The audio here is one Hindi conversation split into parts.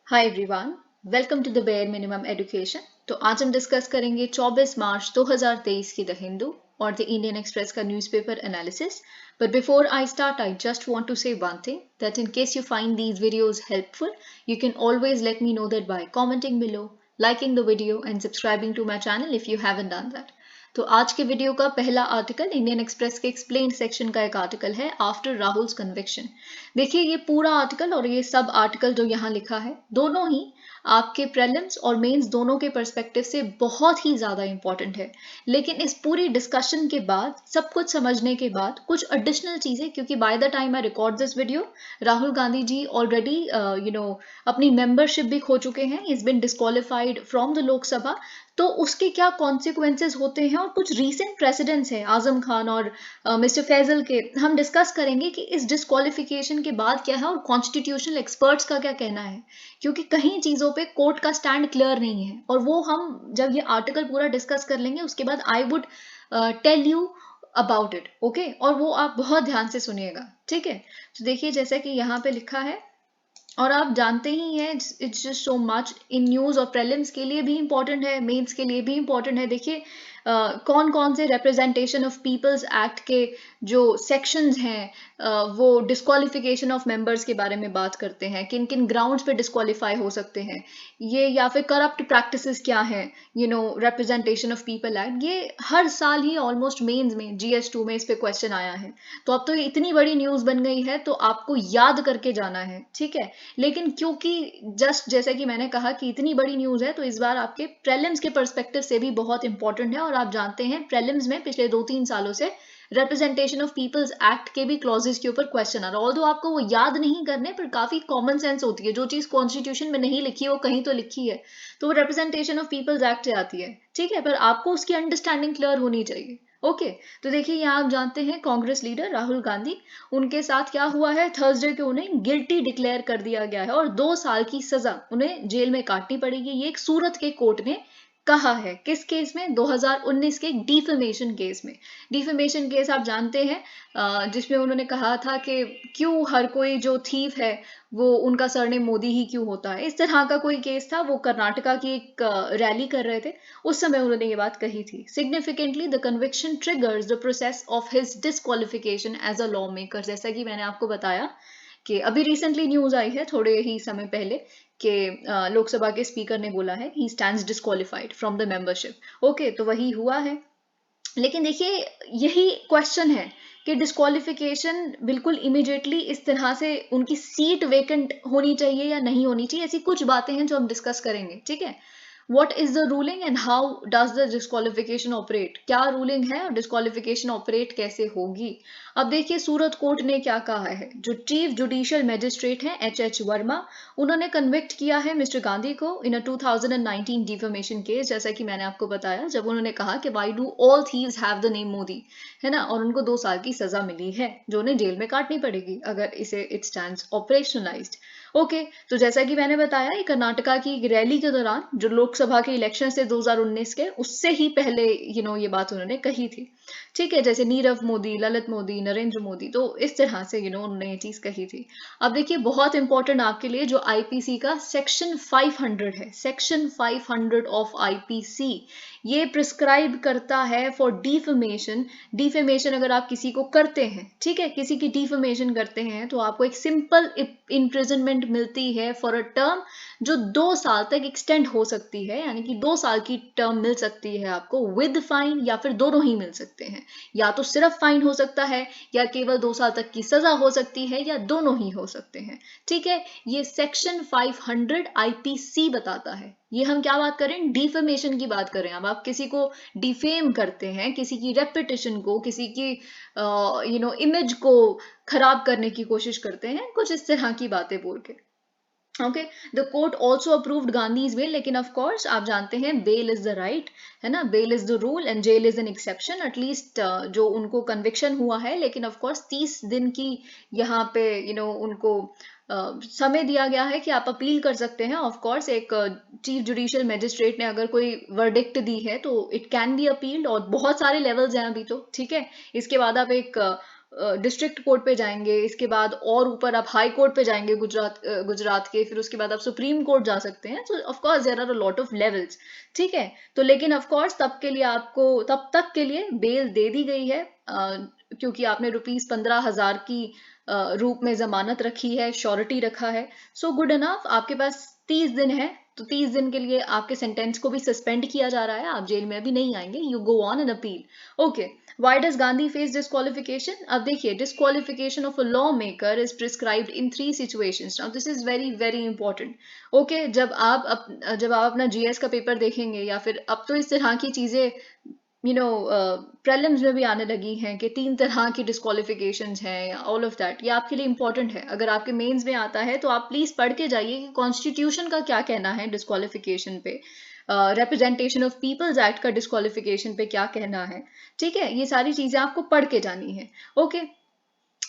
Hi everyone, welcome to the bare minimum education. तो आज हम डिस्कस करेंगे 24 मार्च 2023 की द हिंदू और द इंडियन एक्सप्रेस का newspaper analysis. But before I start, I just want to say one thing that in case you find these videos helpful, you can always let me know that by commenting below, liking the video and subscribing to my channel if you haven't done that. तो आज के वीडियो का पहला आर्टिकल इंडियन एक्सप्रेस के एक्सप्लेन सेक्शन का एक आर्टिकल है आफ्टर राहुल्स कन्विक्शन। देखिए ये पूरा आर्टिकल और ये सब आर्टिकल जो यहाँ लिखा है दोनों ही आपके प्रीलिम्स और मेंस दोनों के पर्सपेक्टिव से बहुत ही ज़्यादा इंपॉर्टेंट है। लेकिन इस पूरी डिस्कशन के बाद, सब कुछ समझने के बाद, कुछ एडिशनल चीज़ें, क्योंकि by the time I record this video Rahul Gandhi ji already अपनी मेंबरशिप भी खो चुके हैं। Is been disqualified from the Lok Sabha. तो उसके क्या कॉन्सिक्वेंसेज होते हैं और कुछ रीसेंट प्रेसिडेंट्स हैं आजम खान और मिस्टर फैजल के, हम डिस्कस करेंगे कि इस डिस्क्वालिफिकेशन के बाद क्या है और कॉन्स्टिट्यूशनल एक्सपर्ट्स का क्या कहना है, क्योंकि कहीं चीज़ों पे कोर्ट का स्टैंड क्लियर नहीं है। और वो हम जब ये आर्टिकल पूरा डिस्कस कर लेंगे उसके बाद I would tell you about it, okay. और वो आप बहुत ध्यान से सुनिएगा, ठीक है। तो देखिए जैसा कि यहाँ पे लिखा है, और आप जानते ही हैं it's just so much in news और प्रीलिम्स के लिए भी इंपॉर्टेंट है, मेंस के लिए भी इंपॉर्टेंट है। देखिए कौन कौन से रिप्रेजेंटेशन ऑफ पीपल्स एक्ट के जो सेक्शंस हैं वो डिस्क्वालिफिकेशन ऑफ मेंबर्स के बारे में बात करते हैं, किन किन ग्राउंड्स पे डिस्क्वालीफाई हो सकते हैं ये, या फिर करप्ट प्रैक्टिसेस क्या हैं, रिप्रेजेंटेशन ऑफ पीपल एक्ट। ये हर साल ही ऑलमोस्ट मेंस में GS2 में इस पे क्वेश्चन आया है। तो अब तो ये इतनी बड़ी न्यूज बन गई है तो आपको याद करके जाना है, ठीक है। लेकिन क्योंकि जस्ट जैसा कि मैंने कहा कि इतनी बड़ी न्यूज है तो इस बार आपके प्रीलिम्स के पर्सपेक्टिव से भी बहुत इंपॉर्टेंट है। और आप जानते हैं प्रीलिम्स में पिछले 2-3 सालों से रिप्रेजेंटेशन ऑफ पीपल्स एक्ट के भी क्लॉजेस के ऊपर क्वेश्चन आ रहा है। ऑल्दो आपको वो याद नहीं करने, पर काफी कॉमन सेंस होती है। जो चीज कॉन्स्टिट्यूशन में नहीं लिखी है वो कहीं तो लिखी है, तो वो रिप्रेजेंटेशन ऑफ पीपल्स एक्ट से आती है, ठीक है। पर आपको उसकी अंडरस्टैंडिंग क्लियर होनी चाहिए, ओके। तो देखिए यहाँ आप जानते हैं कांग्रेस लीडर राहुल गांधी, उनके साथ क्या हुआ है, थर्सडे को उन्हें गिल्टी डिक्लेयर कर दिया गया है और 2 साल की सजा उन्हें जेल में काटनी पड़ेगी। ये एक सूरत के कोर्ट ने कहा है। किस केस में? 2019 के डिफेमेशन केस में। डिफेमेशन केस आप जानते हैं, जिसमें उन्होंने कहा था कि क्यों हर कोई जो थीफ है वो उनका सरनेम मोदी ही क्यों होता है, इस तरह का कोई केस था। वो कर्नाटका की एक रैली कर रहे थे, उस समय उन्होंने ये बात कही थी। Significantly the conviction triggers the process of his disqualification as a law maker. जैसा कि मैंने आपको बताया कि अभी रिसेंटली न्यूज आई है थोड़े ही समय पहले कि लोकसभा के स्पीकर ने बोला है he stands disqualified from the membership, okay. तो वही हुआ है। लेकिन देखिए यही क्वेश्चन है कि डिस्क्वालिफिकेशन बिल्कुल इमीडिएटली इस तरह से उनकी सीट वेकेंट होनी चाहिए या नहीं होनी चाहिए, ऐसी कुछ बातें हैं जो हम डिस्कस करेंगे, ठीक है। What is the ruling and how does the disqualification operate? क्या रूलिंग है और डिस्क्वालिफिकेशन ऑपरेट कैसे होगी? अब देखिए सूरत कोर्ट ने क्या कहा है। जो चीफ जुडिशियल मैजिस्ट्रेट हैं HH वर्मा, उन्होंने कन्विक्ट किया है मिस्टर गांधी को इन अ 2019 डिफेमेशन केस। जैसा कि मैंने आपको बताया, जब उन्होंने कहा कि why do all thieves have the name Modi, है ना, और उनको 2 साल की सजा मिली है जो उन्हें जेल में काटनी पड़ेगी अगर इसे इट स्टैंड्स ऑपरेशनलाइज्ड, ओके। तो जैसा कि मैंने बताया, ये कर्नाटका की रैली के दौरान जो लोकसभा के इलेक्शन थे 2019 के, उससे ही पहले ये बात उन्होंने कही थी, ठीक है। जैसे नीरव मोदी, ललित मोदी, नरेंद्र मोदी, तो इस तरह से उन्होंने ये चीज कही थी। अब देखिए बहुत इंपॉर्टेंट आपके लिए जो आईपीसी का सेक्शन 500 है, सेक्शन 500 ऑफ आईपीसी, ये प्रिस्क्राइब करता है फॉर डिफेमेशन। डिफेमेशन अगर आप किसी को करते हैं, ठीक है, किसी की डिफेमेशन करते हैं, तो आपको एक सिंपल इम्प्रिजनमेंट मिलती है फॉर अ टर्म जो 2 साल तक एक्सटेंड हो सकती है, यानी कि 2 साल की टर्म मिल सकती है आपको विद फाइन, या फिर दोनों ही मिल सकते हैं। या तो सिर्फ फाइन हो सकता है, या केवल 2 साल तक की सजा हो सकती है, या दोनों ही हो सकते हैं, ठीक है। ये सेक्शन 500 आईपीसी बताता है। ये हम क्या बात करें? डिफेमेशन की बात करें। अब आप किसी को डिफेम करते हैं, किसी की रेपुटेशन को, किसी की इमेज को खराब करने की कोशिश करते हैं, कुछ इस तरह की बातें बोल के, okay. The court also approved Gandhi's bail, लेकिन ऑफ कोर्स आप जानते हैं बेल इज द राइट, है ना, bail is the rule and jail is an exception. At least जो उनको कन्विक्शन हुआ है, लेकिन ऑफ कोर्स 30 दिन की यहाँ पे उनको समय दिया गया है कि आप अपील कर सकते हैं। ऑफ कोर्स एक चीफ जुडिशियल मैजिस्ट्रेट ने अगर कोई वर्डिक्ट दी है तो इट कैन बी अपील्ड, और बहुत सारे लेवल्स हैं अभी तो, ठीक है। इसके बाद आप एक डिस्ट्रिक्ट कोर्ट पे जाएंगे, इसके बाद और ऊपर आप हाई कोर्ट पे जाएंगे गुजरात के, फिर उसके बाद आप सुप्रीम कोर्ट जा सकते हैं। तो of course there are a lot of levels, ठीक है। तो लेकिन ऑफ कोर्स तब के लिए आपको, तब तक के लिए बेल दे दी गई है, क्योंकि आपने ₹15,000 की रूप में जमानत रखी है, श्योरिटी रखा है। सो गुड इनफ, आपके पास 30 दिन है, तो 30 दिन के लिए आपके सेंटेंस को भी सस्पेंड किया जा रहा है, आप जेल में अभी नहीं आएंगे, you go on an appeal. Okay, why does Gandhi face disqualification? अब देखिए, disqualification of a law maker is prescribed in 3 situations. Now this is very very important. Okay, जब आप अपना जीएस का पेपर देखेंगे, या फिर अब तो इस तरह की चीजें प्रीलिम्स में भी आने लगी हैं कि 3 तरह की डिस्क्वालिफिकेशंस हैं, या ऑल ऑफ दैट, ये आपके लिए इंपॉर्टेंट है। अगर आपके मेंस में आता है तो आप प्लीज पढ़ के जाइए कि कॉन्स्टिट्यूशन का क्या कहना है डिस्क्वालिफिकेशन पे, रिप्रेजेंटेशन ऑफ पीपल्स एक्ट का डिस्क्वालिफिकेशन पे क्या कहना है, ठीक है। ये सारी चीजें आपको पढ़ के जानी है। ओके,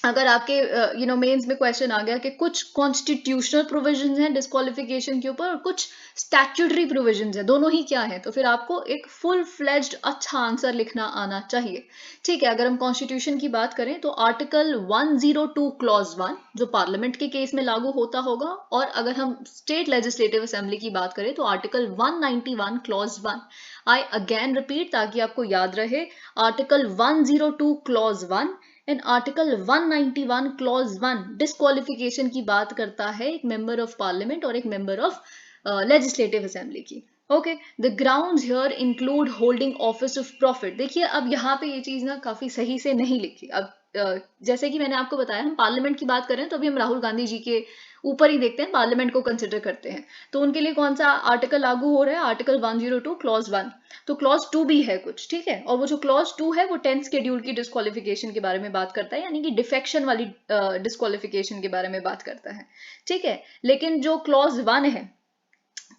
अगर आपके मेंस में क्वेश्चन आ गया कि कुछ कॉन्स्टिट्यूशनल प्रोविजंस हैं डिस्क्वालिफिकेशन के ऊपर और कुछ स्टैट्यूटरी प्रोविजंस हैं, दोनों ही क्या है, तो फिर आपको एक फुल फ्लेज्ड अच्छा आंसर लिखना आना चाहिए, ठीक है। अगर हम कॉन्स्टिट्यूशन की बात करें तो आर्टिकल 102 क्लॉज 1 जो पार्लियामेंट के केस में लागू होता होगा, और अगर हम स्टेट लेजिस्लेटिव असेंबली की बात करें तो article 191 clause 1। I again repeat ताकि आपको याद रहे, article 102 clause 1 and article 191 clause 1 disqualification की बात करता है एक मेंबर ऑफ पार्लियामेंट और एक मेंबर ऑफ लेजिस्लेटिव असेंबली की। Okay, the grounds here include holding office of profit. देखिए, अब यहाँ पे ये चीज ना काफी सही से नहीं लिखी। अब जैसे कि मैंने आपको बताया, हम पार्लियामेंट की बात करें तो अभी हम राहुल गांधी जी के ऊपर ही देखते हैं, पार्लियामेंट को कंसिडर करते हैं, तो उनके लिए कौन सा आर्टिकल लागू हो रहा है? Article 102 clause 1। तो क्लॉज 2 भी है कुछ, ठीक है। और वो जो क्लॉज 2 है वो 10th शेड्यूल की डिस्क्वालिफिकेशन के बारे में बात करता है, यानी कि डिफेक्शन वाली डिस्क्वालिफिकेशन के बारे में बात करता है, ठीक है। लेकिन जो क्लॉज 1 है,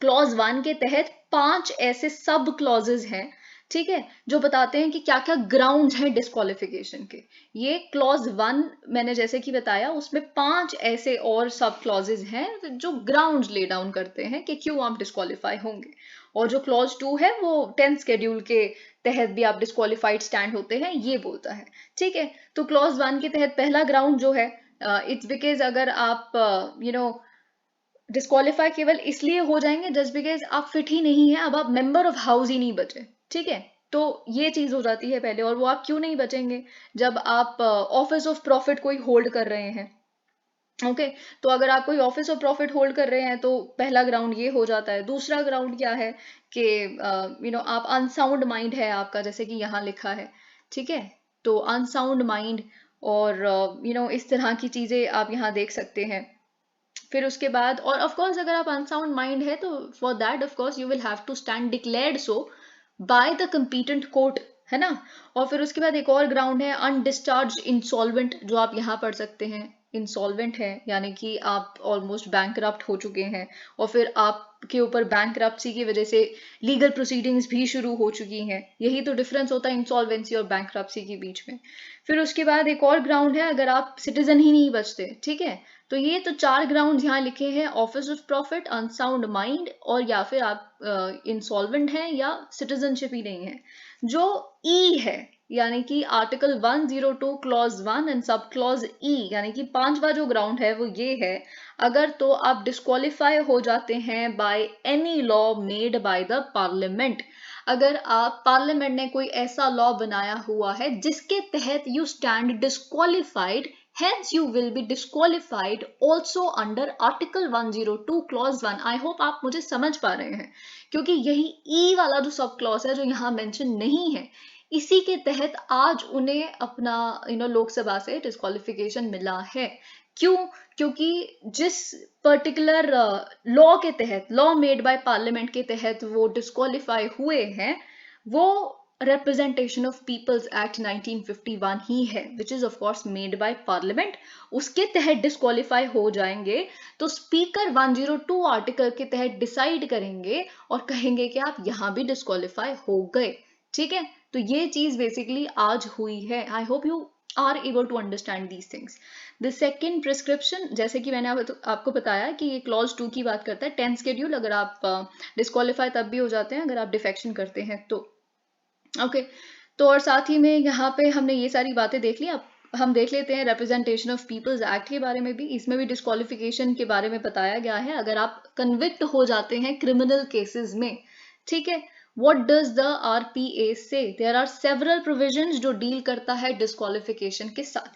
क्लॉज 1 के तहत 5 ऐसे सब क्लॉजेज हैं, ठीक है, जो बताते हैं कि क्या क्या ग्राउंड्स हैं डिस्क्वालिफिकेशन के। ये क्लॉज 1 मैंने जैसे कि बताया, उसमें 5 ऐसे और सब क्लॉजेज हैं जो ग्राउंड्स ले डाउन करते हैं कि क्यों आप डिस्क्वालीफाई होंगे। और जो क्लॉज 2 है वो 10th शेड्यूल के तहत भी आप डिस्क्वालीफाइड स्टैंड होते हैं, ये बोलता है, ठीक है। तो क्लॉज 1 के तहत पहला ग्राउंड जो है, इट्स बिकॉज अगर आप डिस्क्वालीफाई केवल इसलिए हो जाएंगे जस्ट बिकॉज आप फिट ही नहीं है, अब आप मेंबर ऑफ हाउस ही नहीं बचे, ठीक है। तो ये चीज हो जाती है पहले। और वो आप क्यों नहीं बचेंगे? जब आप ऑफिस ऑफ प्रॉफिट कोई होल्ड कर रहे हैं, ओके, तो अगर आप कोई ऑफिस ऑफ प्रॉफिट होल्ड कर रहे हैं तो पहला ग्राउंड ये हो जाता है। दूसरा ग्राउंड क्या है कि आप अनसाउंड माइंड है आपका, जैसे कि यहाँ लिखा है, ठीक है। तो अनसाउंड माइंड और इस तरह की चीजें आप यहाँ देख सकते हैं। फिर उसके बाद, और ऑफ कोर्स अगर आप अनसाउंड माइंड है तो for that of course you will have to stand declared so by the competent court, है ना। और फिर उसके बाद एक और ग्राउंड है अनडिस्चार्ज इंसॉल्वेंट, जो आप यहाँ पढ़ सकते हैं। इंसॉल्वेंट है यानी कि आप ऑलमोस्ट बैंकरप्ट हो चुके हैं, और फिर आपके ऊपर बैंकरप्सी की वजह से लीगल प्रोसीडिंग्स भी शुरू हो चुकी हैं। यही तो डिफरेंस होता है इंसॉल्वेंसी और बैंकरप्सी के बीच में। फिर उसके बाद एक और ग्राउंड है अगर आप सिटीजन ही नहीं बचते, ठीक है। तो ये तो 4 ग्राउंड यहाँ लिखे हैं, office of profit, unsound mind, और या फिर आप इंसॉल्वेंट हैं या सिटीजनशिप ही नहीं है। जो ई है यानी कि article 102 clause 1 and sub clause ई, यानी कि 5वां जो ग्राउंड है वो ये है, अगर तो आप डिस्क्वालीफाई हो जाते हैं by any law made by the parliament. अगर आप पार्लियामेंट ने कोई ऐसा लॉ बनाया हुआ है जिसके तहत you stand disqualified, hence you will be disqualified also under article 102 clause 1। I hope आप मुझे समझ पा रहे हैं, क्योंकि यही ई वाला जो सब क्लॉज है जो यहाँ मेंशन नहीं है, इसी के तहत आज उन्हें अपना लोकसभा से डिस्क्वालिफिकेशन मिला है। क्यों? क्योंकि जिस पर्टिकुलर लॉ के तहत, लॉ मेड बाय पार्लियामेंट के तहत वो डिस्क्वालीफाई हुए हैं, वो रिप्रेजेंटेशन ऑफ पीपल्स एक्ट 1951 ही है, which is of course made by parliament. उसके तहत डिस्क्वालीफाई हो जाएंगे तो स्पीकर 102 आर्टिकल के तहत डिसाइड करेंगे और कहेंगे कि आप यहां भी डिस्क्वालीफाई हो गए, ठीक है। तो ये चीज बेसिकली आज हुई है। I hope you are able to understand these things. The second prescription, जैसे कि मैंने आपको बताया कि ये क्लॉज 2 की बात करता है, 10th शेड्यूल, अगर आप डिस्क्वालीफाई तब भी हो जाते हैं अगर आप डिफेक्शन करते हैं तो। ओके, तो और साथ ही में यहाँ पे हमने ये सारी बातें देख ली। अब हम देख लेते हैं रिप्रेजेंटेशन ऑफ पीपल्स एक्ट के बारे में भी। इसमें भी डिस्क्वालिफिकेशन के बारे में बताया गया है अगर आप कन्विक्ट हो जाते हैं क्रिमिनल केसेस में, ठीक है। What does the RPA say? There are several provisions जो डील करता है डिस्क्वालिफिकेशन के साथ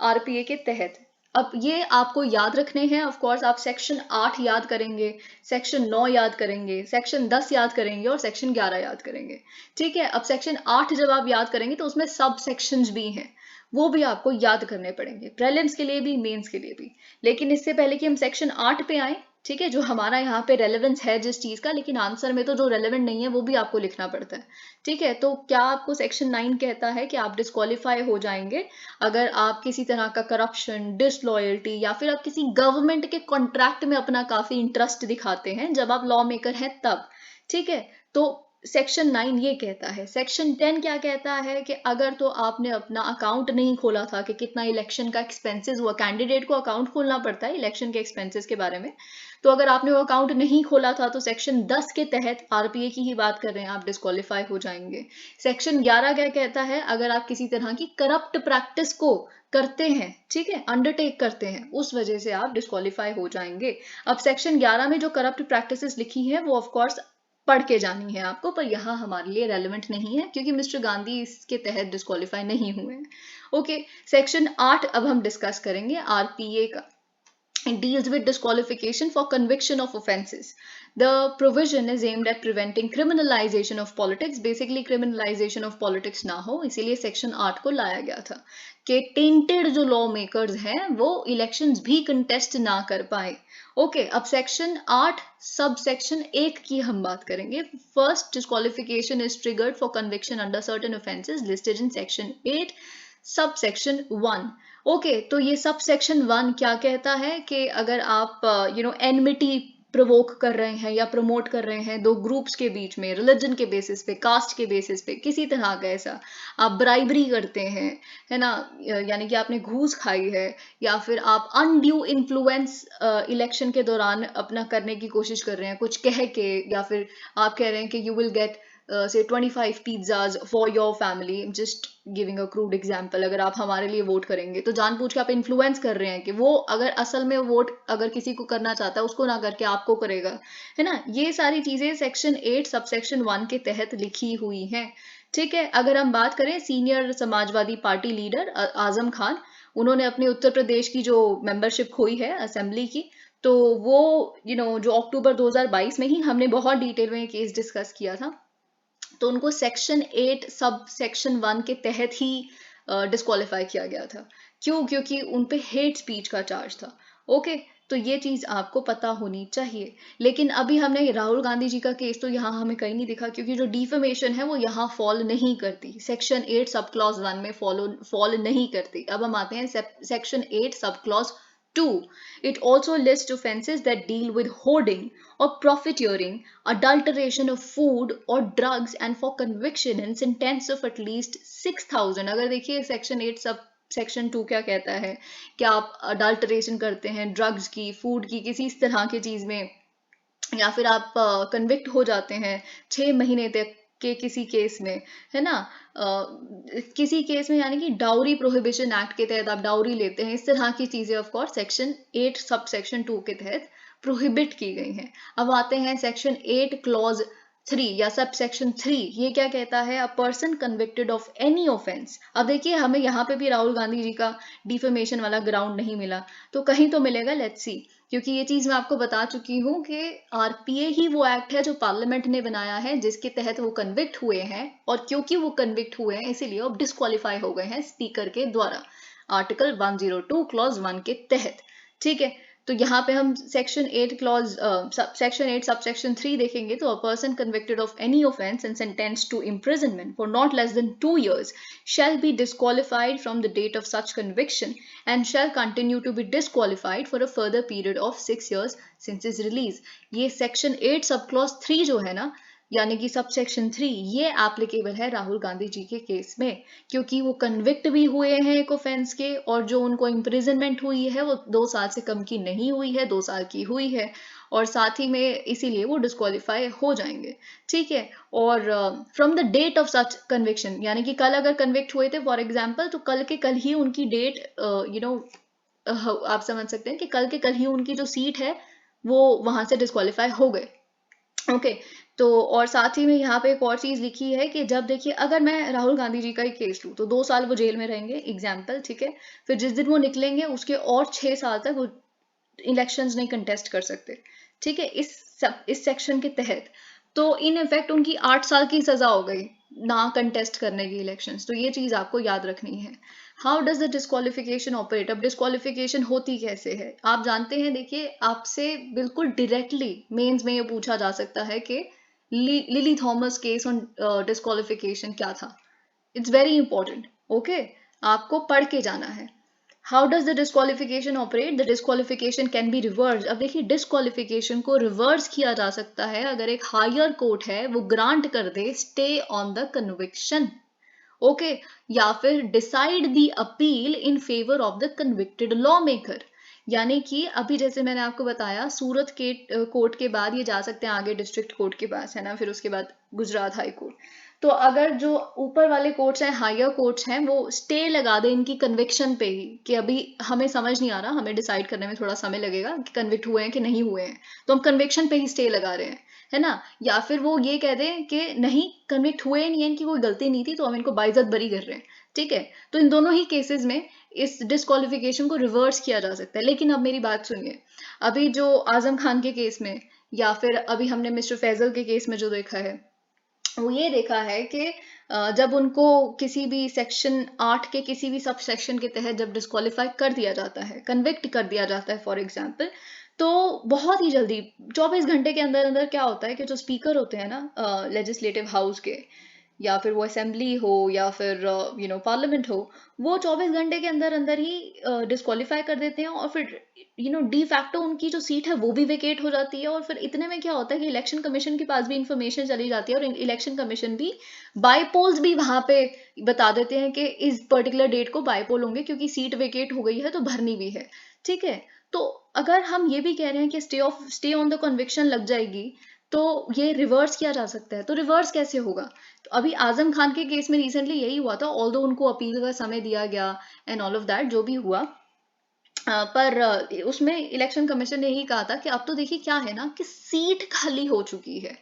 RPA के तहत। अब ये आपको याद रखने हैं। ऑफ कोर्स आप सेक्शन 8 याद करेंगे, सेक्शन 9 याद करेंगे, सेक्शन 10 याद करेंगे और सेक्शन 11 याद करेंगे, ठीक है। अब सेक्शन 8 जब आप याद करेंगे तो उसमें सब सेक्शंस भी हैं, वो भी आपको याद करने पड़ेंगे, प्रीलिम्स के लिए भी, मेंस के लिए भी। लेकिन इससे पहले कि हम सेक्शन 8 पे आए, ठीक है, जो हमारा यहाँ पे रेलेवेंस है जिस चीज का, लेकिन आंसर में तो जो रेलेवेंट नहीं है वो भी आपको लिखना पड़ता है, ठीक है। तो क्या आपको सेक्शन 9 कहता है कि आप डिस्क्वालीफाई हो जाएंगे अगर आप किसी तरह का करप्शन, डिसलॉयल्टी या फिर आप किसी गवर्नमेंट के कॉन्ट्रैक्ट में अपना काफी इंटरेस्ट दिखाते हैं जब आप लॉ मेकर हैं तब, ठीक है। तो सेक्शन 9 ये कहता है। सेक्शन 10 क्या कहता है कि अगर तो आपने अपना अकाउंट नहीं खोला था कि कितना इलेक्शन का एक्सपेंसेस हुआ, कैंडिडेट को अकाउंट खोलना पड़ता है इलेक्शन के एक्सपेंसेस के बारे में, तो अगर आपने वो अकाउंट नहीं खोला था तो सेक्शन 10 के तहत, आरपीए की ही बात कर रहे हैं, आप डिस्क्वालीफाई हो जाएंगे। सेक्शन 11 क्या कहता है, अगर आप किसी तरह की करप्ट प्रैक्टिस को करते हैं, ठीक है, अंडरटेक करते हैं, उस वजह से आप डिस्क्वालीफाई हो जाएंगे। अब सेक्शन 11 में जो करप्ट प्रैक्टिसेस लिखी है वो ऑफकोर्स पढ़ के जानी है आपको, पर यहाँ हमारे लिए रेलेवेंट नहीं है क्योंकि मिस्टर गांधी इसके तहत डिस्क्वालीफाई नहीं हुए हैं। ओके, सेक्शन 8 अब हम डिस्कस करेंगे आरपीए का। It deals with disqualification for conviction of offences. The provision is aimed at preventing criminalization of politics. Basically criminalization of politics ना हो, इसीलिए सेक्शन 8 को लाया गया था कि टेंटेड जो लॉ मेकर्स हैं वो इलेक्शंस भी कंटेस्ट ना कर पाए। ओके, अब सेक्शन 8 सब सेक्शन 1 की हम बात करेंगे। First, disqualification is triggered for conviction under certain offences listed in section 8 sub section 1। Okay, तो ये सब सेक्शन 1 क्या कहता है कि अगर आप एनमिटी प्रोवोक कर रहे हैं या प्रमोट कर रहे हैं दो ग्रुप्स के बीच में, रिलीजन के बेसिस पे, कास्ट के बेसिस पे, किसी तरह का ऐसा आप ब्राइबरी करते हैं, है ना, यानी कि आपने घूस खाई है, या फिर आप अनड्यू इन्फ्लुएंस इलेक्शन के दौरान अपना करने की कोशिश कर रहे हैं कुछ कह के, या फिर आप कह रहे हैं कि you will get say 25 pizzas for your family, just giving a crude example, अगर आप हमारे लिए वोट करेंगे तो जानबूझ के आप इन्फ्लुएंस कर रहे हैं कि वो अगर असल में वोट अगर किसी को करना चाहता है उसको ना करके आपको करेगा, है ना। ये सारी चीजें सेक्शन 8 सब सेक्शन 1 के तहत लिखी हुई हैं, ठीक है। अगर हम बात करें senior Samajwadi party leader Azam Khan, उन्होंने अपने उत्तर प्रदेश की जो मेंबरशिप खोई है असेंबली की, तो वो जो अक्टूबर 2022 में ही हमने बहुत डिटेल में केस डिस्कस किया था, तो उनको सेक्शन 8 सब सेक्शन 1 के तहत ही डिस्क्वालीफाई किया गया था। क्यों? क्योंकि उन पे हेट स्पीच का चार्ज था। ओके, तो ये चीज आपको पता होनी चाहिए। लेकिन अभी हमने राहुल गांधी जी का केस तो यहाँ हमें कहीं नहीं दिखा, क्योंकि जो डिफेमेशन है वो यहाँ फॉल नहीं करती, सेक्शन 8 सब क्लॉज 1 में फॉल नहीं करती। अब हम आते हैं section 8 sub clause 2. It also lists offenses that deal with hoarding or profiteering, adulteration of food or drugs, and for conviction and sentence of at least 6,000. अगर देखिए सेक्शन 8 सब सेक्शन 2 क्या कहता है कि आप अडल्टरेशन करते हैं ड्रग्स की, फूड की, किसी इस तरह की चीज में, या फिर आप कन्विक्ट हो जाते हैं 6 महीने तक के किसी केस में, है ना, किसी केस में, यानी कि डाउरी प्रोहिबिशन एक्ट के तहत आप डाउरी लेते हैं, इस तरह की चीजें of course section 8 sub section 2 के तहत प्रोहिबिट की गई हैं। अब आते हैं सेक्शन 8 क्लॉज 3 या सब सेक्शन 3, ये क्या कहता है, अ person convicted of any offence. अब देखिए हमें यहाँ पे भी राहुल गांधी जी का डिफेमेशन वाला ग्राउंड नहीं मिला, तो कहीं तो मिलेगा, लेट्स सी, क्योंकि ये चीज मैं आपको बता चुकी हूँ कि आरपीए ही वो एक्ट है जो पार्लियामेंट ने बनाया है जिसके तहत वो कन्विक्ट हुए हैं, और क्योंकि वो कन्विक्ट हुए हैं इसीलिए अब डिस्क्वालीफाई हो गए हैं स्पीकर के द्वारा, आर्टिकल 102 क्लॉज 1 के तहत, ठीक है। तो यहाँ पे हम section 8 clause section 8 sub section 3 देखेंगे, तो a person convicted of any offence and sentenced to imprisonment for not less than 2 years shall be disqualified from the date of such conviction and shall continue to be disqualified for a further period of 6 years since his release. ये सेक्शन 8 सब क्लॉज 3 जो है ना, यानी कि सब सेक्शन 3, ये एप्लीकेबल है राहुल गांधी जी के केस में, क्योंकि वो कन्विक्ट भी हुए हैं एक ऑफेंस के, और जो उनको इम्प्रिजनमेंट हुई है वो 2 साल से कम की नहीं हुई है, 2 साल की हुई है। और साथ ही में इसीलिए वो डिस्क्वालीफाई हो जाएंगे, ठीक है। और from the date of such conviction, यानी कि कल अगर कन्विक्ट हुए थे फॉर एग्जाम्पल, तो कल के कल ही उनकी डेट आप समझ सकते हैं कि कल के कल ही उनकी जो सीट है वो वहां से डिस्क्वालीफाई हो गए। ओके, तो और साथ ही में यहाँ पे एक और चीज लिखी है कि जब देखिए अगर मैं राहुल गांधी जी का ही केस लूँ तो 2 साल वो जेल में रहेंगे एग्जाम्पल, ठीक है। फिर जिस दिन वो निकलेंगे उसके और 6 साल तक वो इलेक्शंस नहीं कंटेस्ट कर सकते, ठीक है, इस सेक्शन के तहत। तो इन इफेक्ट उनकी 8 साल की सजा हो गई ना कंटेस्ट करने की इलेक्शंस। तो ये चीज आपको याद रखनी है। How does the disqualification operate? अब डिस्क्वालिफिकेशन होती कैसे है आप जानते हैं। देखिए आपसे बिल्कुल डायरेक्टली मेंस में ये पूछा जा सकता है कि lily Thomas case on disqualification क्या था। इट्स वेरी इंपॉर्टेंट, ओके, आपको पढ़ के जाना है। How does the disqualification operate? The disqualification can be reverse. अब देखिए डिस्क्वालिफिकेशन को रिवर्स किया जा सकता है अगर एक हायर कोर्ट है वो ग्रांट कर they stay on the conviction, okay, या फिर decide the appeal in favour of the convicted law maker. यानी कि अभी जैसे मैंने आपको बताया सूरत के कोर्ट के बाद ये जा सकते हैं आगे डिस्ट्रिक्ट कोर्ट के पास, है ना, फिर उसके बाद गुजरात हाई कोर्ट। तो अगर जो ऊपर वाले कोर्ट्स हैं, हायर कोर्ट्स हैं, वो स्टे लगा दे इनकी कन्विक्शन पे ही कि अभी हमें समझ नहीं आ रहा, हमें डिसाइड करने में थोड़ा समय लगेगा कि कन्विक्ट हुए हैं कि नहीं हुए हैं, तो हम कन्विक्शन पे ही स्टे लगा रहे हैं, है ना। या फिर वो ये कह दें कि नहीं कन्विक्ट हुए नहीं है, इनकी कोई गलती नहीं थी, तो हम इनको बाइज्जत बरी कर रहे हैं, ठीक है। तो इन दोनों ही केसेस में इस डिस्क्वालिफिकेशन को रिवर्स किया जा सकता है। लेकिन अब मेरी बात सुनिए, अभी जो आजम खान के केस में या फिर अभी हमने मिस्टर फैजल के केस में जो देखा है वो ये देखा है कि जब उनको किसी भी सेक्शन 8 के किसी भी सब सेक्शन के तहत जब डिस्क्वालीफाई कर दिया जाता है, कन्विक्ट कर दिया जाता है फॉर एग्जाम्पल, तो बहुत ही जल्दी 24 घंटे के अंदर अंदर क्या होता है कि जो स्पीकर होते हैं ना लेजिस्लेटिव हाउस के, या फिर वो असेंबली हो या फिर पार्लियामेंट हो, वो 24 घंटे के अंदर अंदर ही डिस्क्वालीफाई कर देते हैं और फिर डी फैक्टो उनकी जो सीट है वो भी वेकेट हो जाती है। और फिर इतने में क्या होता है कि इलेक्शन कमीशन के पास भी इंफॉर्मेशन चली जाती है और इलेक्शन कमीशन भी बाईपोल्स भी वहां पे बता देते हैं कि इस पर्टिकुलर डेट को बाईपोल होंगे क्योंकि सीट वेकेट हो गई है तो भरनी भी है, ठीक है। तो अगर हम ये भी कह रहे हैं कि स्टे ऑन द कन्विक्शन लग जाएगी तो ये रिवर्स किया जा सकता है। तो रिवर्स कैसे होगा? तो अभी आजम खान के केस में रिसेंटली यही हुआ था, ऑल्दो उनको अपील का समय दिया गया एंड ऑल ऑफ दैट जो भी हुआ, पर उसमें इलेक्शन कमीशन ने यही कहा था कि अब तो देखिए क्या है ना कि सीट खाली हो चुकी है,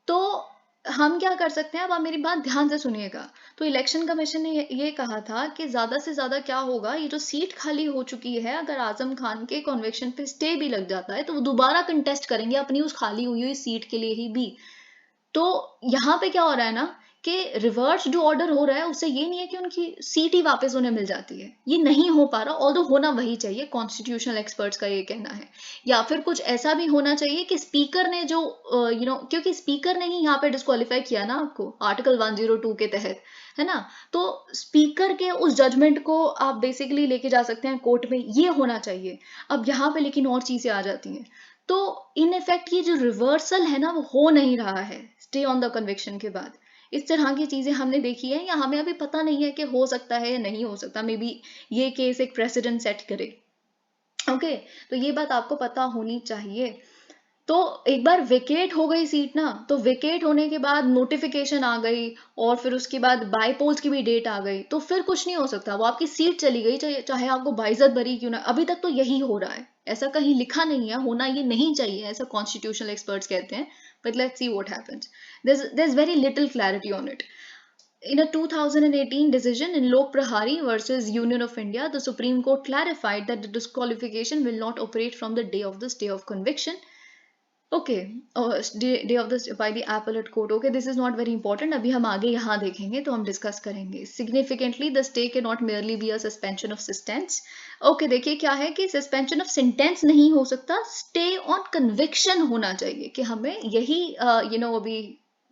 तो हम क्या कर सकते हैं। अब आप मेरी बात ध्यान से सुनिएगा। तो इलेक्शन कमीशन ने ये कहा था कि ज्यादा से ज्यादा क्या होगा, ये जो सीट खाली हो चुकी है अगर आजम खान के कन्विक्शन पे स्टे भी लग जाता है तो वो दोबारा कंटेस्ट करेंगे अपनी उस खाली हुई सीट के लिए ही भी। तो यहाँ पे क्या हो रहा है ना कि रिवर्स जो ऑर्डर हो रहा है उससे ये नहीं है कि उनकी सीट ही वापस उन्हें मिल जाती है, ये नहीं हो पा रहा, ऑल्दो होना वही चाहिए, कॉन्स्टिट्यूशनल एक्सपर्ट्स का ये कहना है। या फिर कुछ ऐसा भी होना चाहिए कि स्पीकर ने जो क्योंकि स्पीकर ने ही यहाँ पे डिस्क्वालीफाई किया ना आपको आर्टिकल 102 के तहत, है ना। तो स्पीकर के उस जजमेंट को आप बेसिकली लेके जा सकते हैं कोर्ट में, ये होना चाहिए। अब यहाँ पे लेकिन और चीजें आ जाती हैं। तो इन इफेक्ट ये जो रिवर्सल है ना वो हो नहीं रहा है स्टे ऑन द कन्विक्शन के बाद। इस तरह की चीजें हमने देखी है या हमें अभी पता नहीं है कि हो सकता है या नहीं हो सकता, मे बी ये केस एक प्रेसिडेंट सेट करे, ओके। तो ये बात आपको पता होनी चाहिए। तो एक बार वेकेट हो गई सीट ना, तो वेकेट होने के बाद नोटिफिकेशन आ गई और फिर उसके बाद बाईपोल्स की भी डेट आ गई, तो फिर कुछ नहीं हो सकता, वो आपकी सीट चली गई, चाहे आपको बाइज्जत बरी क्यों ना। अभी तक तो यही हो रहा है, ऐसा कहीं लिखा नहीं है, होना ये नहीं चाहिए ऐसा कॉन्स्टिट्यूशनल एक्सपर्ट्स कहते हैं, but let's see what happens. there's very little clarity on it. In a 2018 decision in Lok Prahari versus Union of India, the Supreme Court clarified that the disqualification will not operate from the day of the stay of conviction. Okay, day of the by the appellate court, okay, this is not very important, अभी हम आगे यहाँ देखेंगे तो हम डिस्कस करेंगे। Significantly the stay can not merely be a suspension of sentence. Okay, देखिए क्या है कि सस्पेंशन ऑफ सिंटेंस नहीं हो सकता, स्टे ऑन कन्विक्शन होना चाहिए कि हमें यही अभी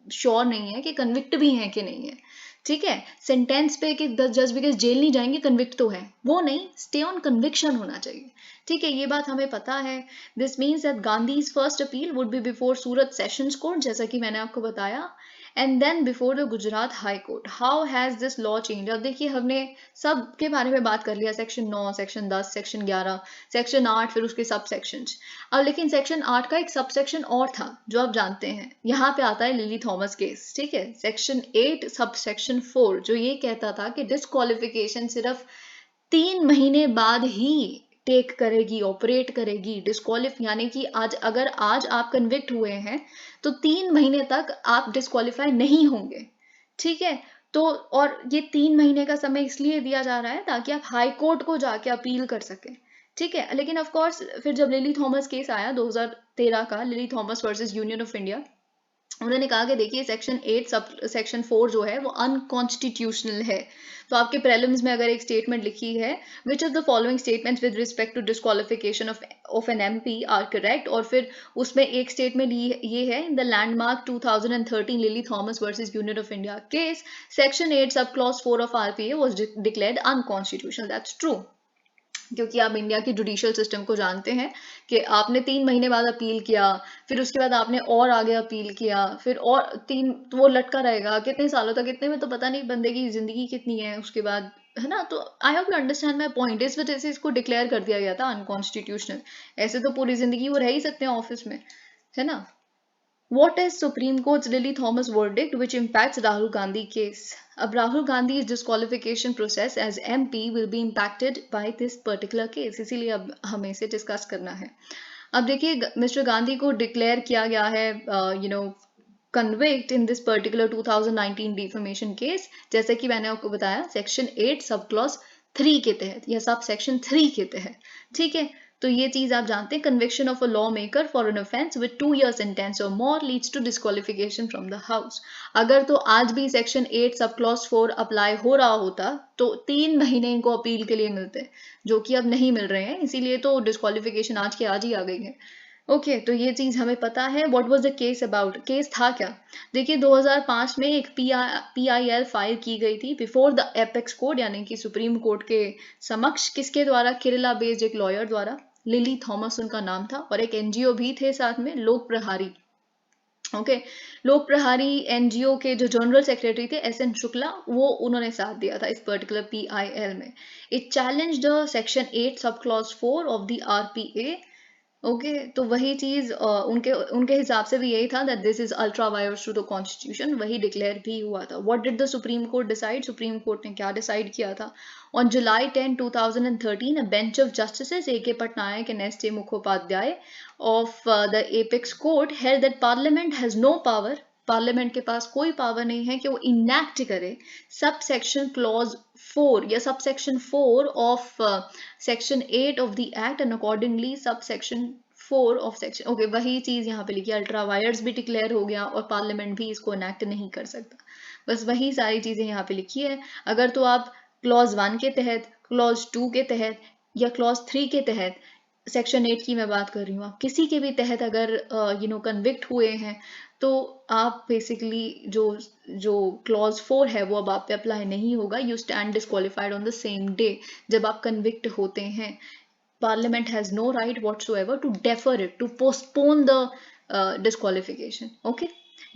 श्योर नहीं है कि कन्विक्ट भी है कि नहीं है, ठीक है। सेंटेंस पे कि जस्ट बिकॉज जेल नहीं जाएंगे कन्विक्ट तो है, वो नहीं, स्टे ऑन कन्विक्शन होना चाहिए, ठीक है। ये बात हमें पता है। This means that Gandhi's first appeal would be before Surat sessions court, जैसा कि मैंने आपको बताया, and then before the Gujarat high court. How has this law change? अब देखिए हमने सब के बारे में बात कर लिया, सेक्शन 9, सेक्शन 10, सेक्शन 11, सेक्शन 8, फिर उसके सब सेक्शंस. अब लेकिन सेक्शन 8 का एक सब सेक्शन और था जो आप जानते हैं. यहाँ पे आता है लिली थॉमस केस. ठीक है, सेक्शन 8 सब सेक्शन 4 जो ये कहता था कि डिस्क्वालिफिकेशन सिर्फ 3 महीने बाद ही टेक करेगी, ऑपरेट करेगी. डिस्क्वालिफ यानी कि अगर आज आप कन्विक्ट हुए हैं तो 3 महीने तक आप डिस्क्वालीफाई नहीं होंगे. ठीक है, तो और ये 3 महीने का समय इसलिए दिया जा रहा है ताकि आप हाई कोर्ट को जाके अपील कर सकें. ठीक है, लेकिन ऑफ कोर्स फिर जब लिली थॉमस केस आया 2013 का, lily Thomas versus Union of India, उन्होंने कहा कि देखिए सेक्शन 8 सब सेक्शन 4 जो है वो अनकॉन्स्टिट्यूशनल है. तो आपके प्रीलिम्स में अगर एक स्टेटमेंट लिखी है, which of the following statements with respect to disqualification of an MP are correct, और फिर उसमें एक स्टेटमेंट ये है, in the landmark 2013 Lily Thomas versus Union of India case, section 8 sub clause 4 of RPA was declared unconstitutional. That's true, क्योंकि आप इंडिया की जुडिशियल सिस्टम को जानते हैं कि आपने 3 महीने बाद अपील किया, फिर उसके बाद आपने और आगे अपील किया, फिर और 3, तो वो लटका रहेगा कितने सालों तक. इतने में तो पता नहीं बंदे की जिंदगी कितनी है उसके बाद, है ना. तो आई hope you understand my point. इस वजह से इसको डिक्लेयर कर दिया गया था अनकॉन्स्टिट्यूशनल. ऐसे तो पूरी जिंदगी वो रह ही सकते हैं ऑफिस में, है ना. What is Supreme Court's Lily Thomas verdict which impacts Rahul Gandhi case? अब Rahul Gandhi's disqualification process as MP will be impacted by this particular case. इसीलिए अब हमें इसे डिस्कस करना है. अब देखिए मिस्टर गांधी को डिक्लेयर किया गया है convict in this particular 2019 defamation case, जैसे कि मैंने आपको बताया सेक्शन 8 सब क्लॉज 3 के तहत या सब सेक्शन 3 के तहत. ठीक है, तो ये चीज आप जानते हैं, conviction of a law maker for an offence with 2 years sentence और more leads to disqualification from the house. अगर तो आज भी सेक्शन 8 सब क्लॉज 4 अप्लाई हो रहा होता तो 3 महीने इनको अपील के लिए मिलते, जो कि अब नहीं मिल रहे हैं. इसीलिए तो डिस्क्वालिफिकेशन आज के आज ही आ गई है. ओके, तो ये चीज हमें पता है. What was the case about? Case था क्या? देखिए 2005 में एक PIL फाइल की गई थी बिफोर द एपेक्स कोर्ट, यानी कि सुप्रीम कोर्ट के समक्ष. किसके द्वारा? केरला बेस्ड एक लॉयर द्वारा. लिली थॉमस उनका नाम था, और एक एनजीओ भी थे साथ में, लोक प्रहारी. ओके, लोक प्रहारी एनजीओ के जो जनरल सेक्रेटरी थे SN शुक्ला, वो उन्होंने साथ दिया था इस पर्टिकुलर PIL में. It challenge the section 8 sub clause 4 of the RPA. Okay, तो वही चीज उनके हिसाब से भी यही था that this is ultra vires to the constitution. वही डिक्लेयर भी हुआ था. What did the supreme court decide? Supreme court ने क्या डिसाइड किया था? On July 10, 2013 a bench of justices AK Patnaik and SJ Mukhopadhyay of the apex court held that parliament has no power. Parliament के पास कोई पावर नहीं है कि वो इनैक्ट करे सब सेक्शन क्लॉज 4 या sub section 4 of section 8 of the act, and accordingly sub section 4 of section. Okay, वही चीज यहाँ पे लिखी. अल्ट्रा वायर्स भी डिक्लेयर हो गया और पार्लियामेंट भी इसको इनैक्ट नहीं कर सकता. बस वही सारी चीजें यहाँ पे लिखी है. अगर तो आप क्लॉज 1 के तहत, क्लॉज 2 के तहत या क्लॉज 3 के तहत, सेक्शन 8 की मैं बात कर रही हूँ, आप किसी के भी तहत अगर कन्विक्ट हुए हैं तो आप बेसिकली जो क्लॉज 4 है वो अब आप पे अप्लाई नहीं होगा. You stand disqualified on the same day जब आप कन्विक्ट होते हैं. Parliament has no right whatsoever to defer it, to postpone the disqualification. Okay,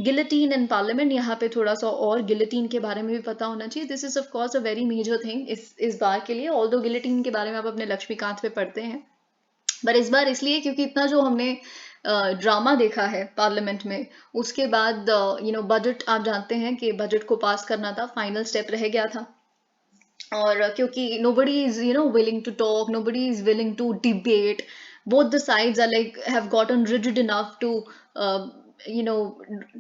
guillotine and parliament, यहाँ पे थोड़ा सा और गिलेटीन के बारे में भी पता होना चाहिए. This is of course a very major thing इस बार के लिए. ऑल्दो गिलेटीन के बारे में आप अपने लक्ष्मीकांत पे पढ़ते हैं, पर इस बार इसलिए क्योंकि इतना जो हमने ड्रामा देखा है पार्लियामेंट में, उसके बाद बजट, आप जानते हैं कि बजट को पास करना था, फाइनल स्टेप रह गया था. और क्योंकि nobody is willing to talk, nobody is willing to debate, both the sides are like have gotten rigid enough to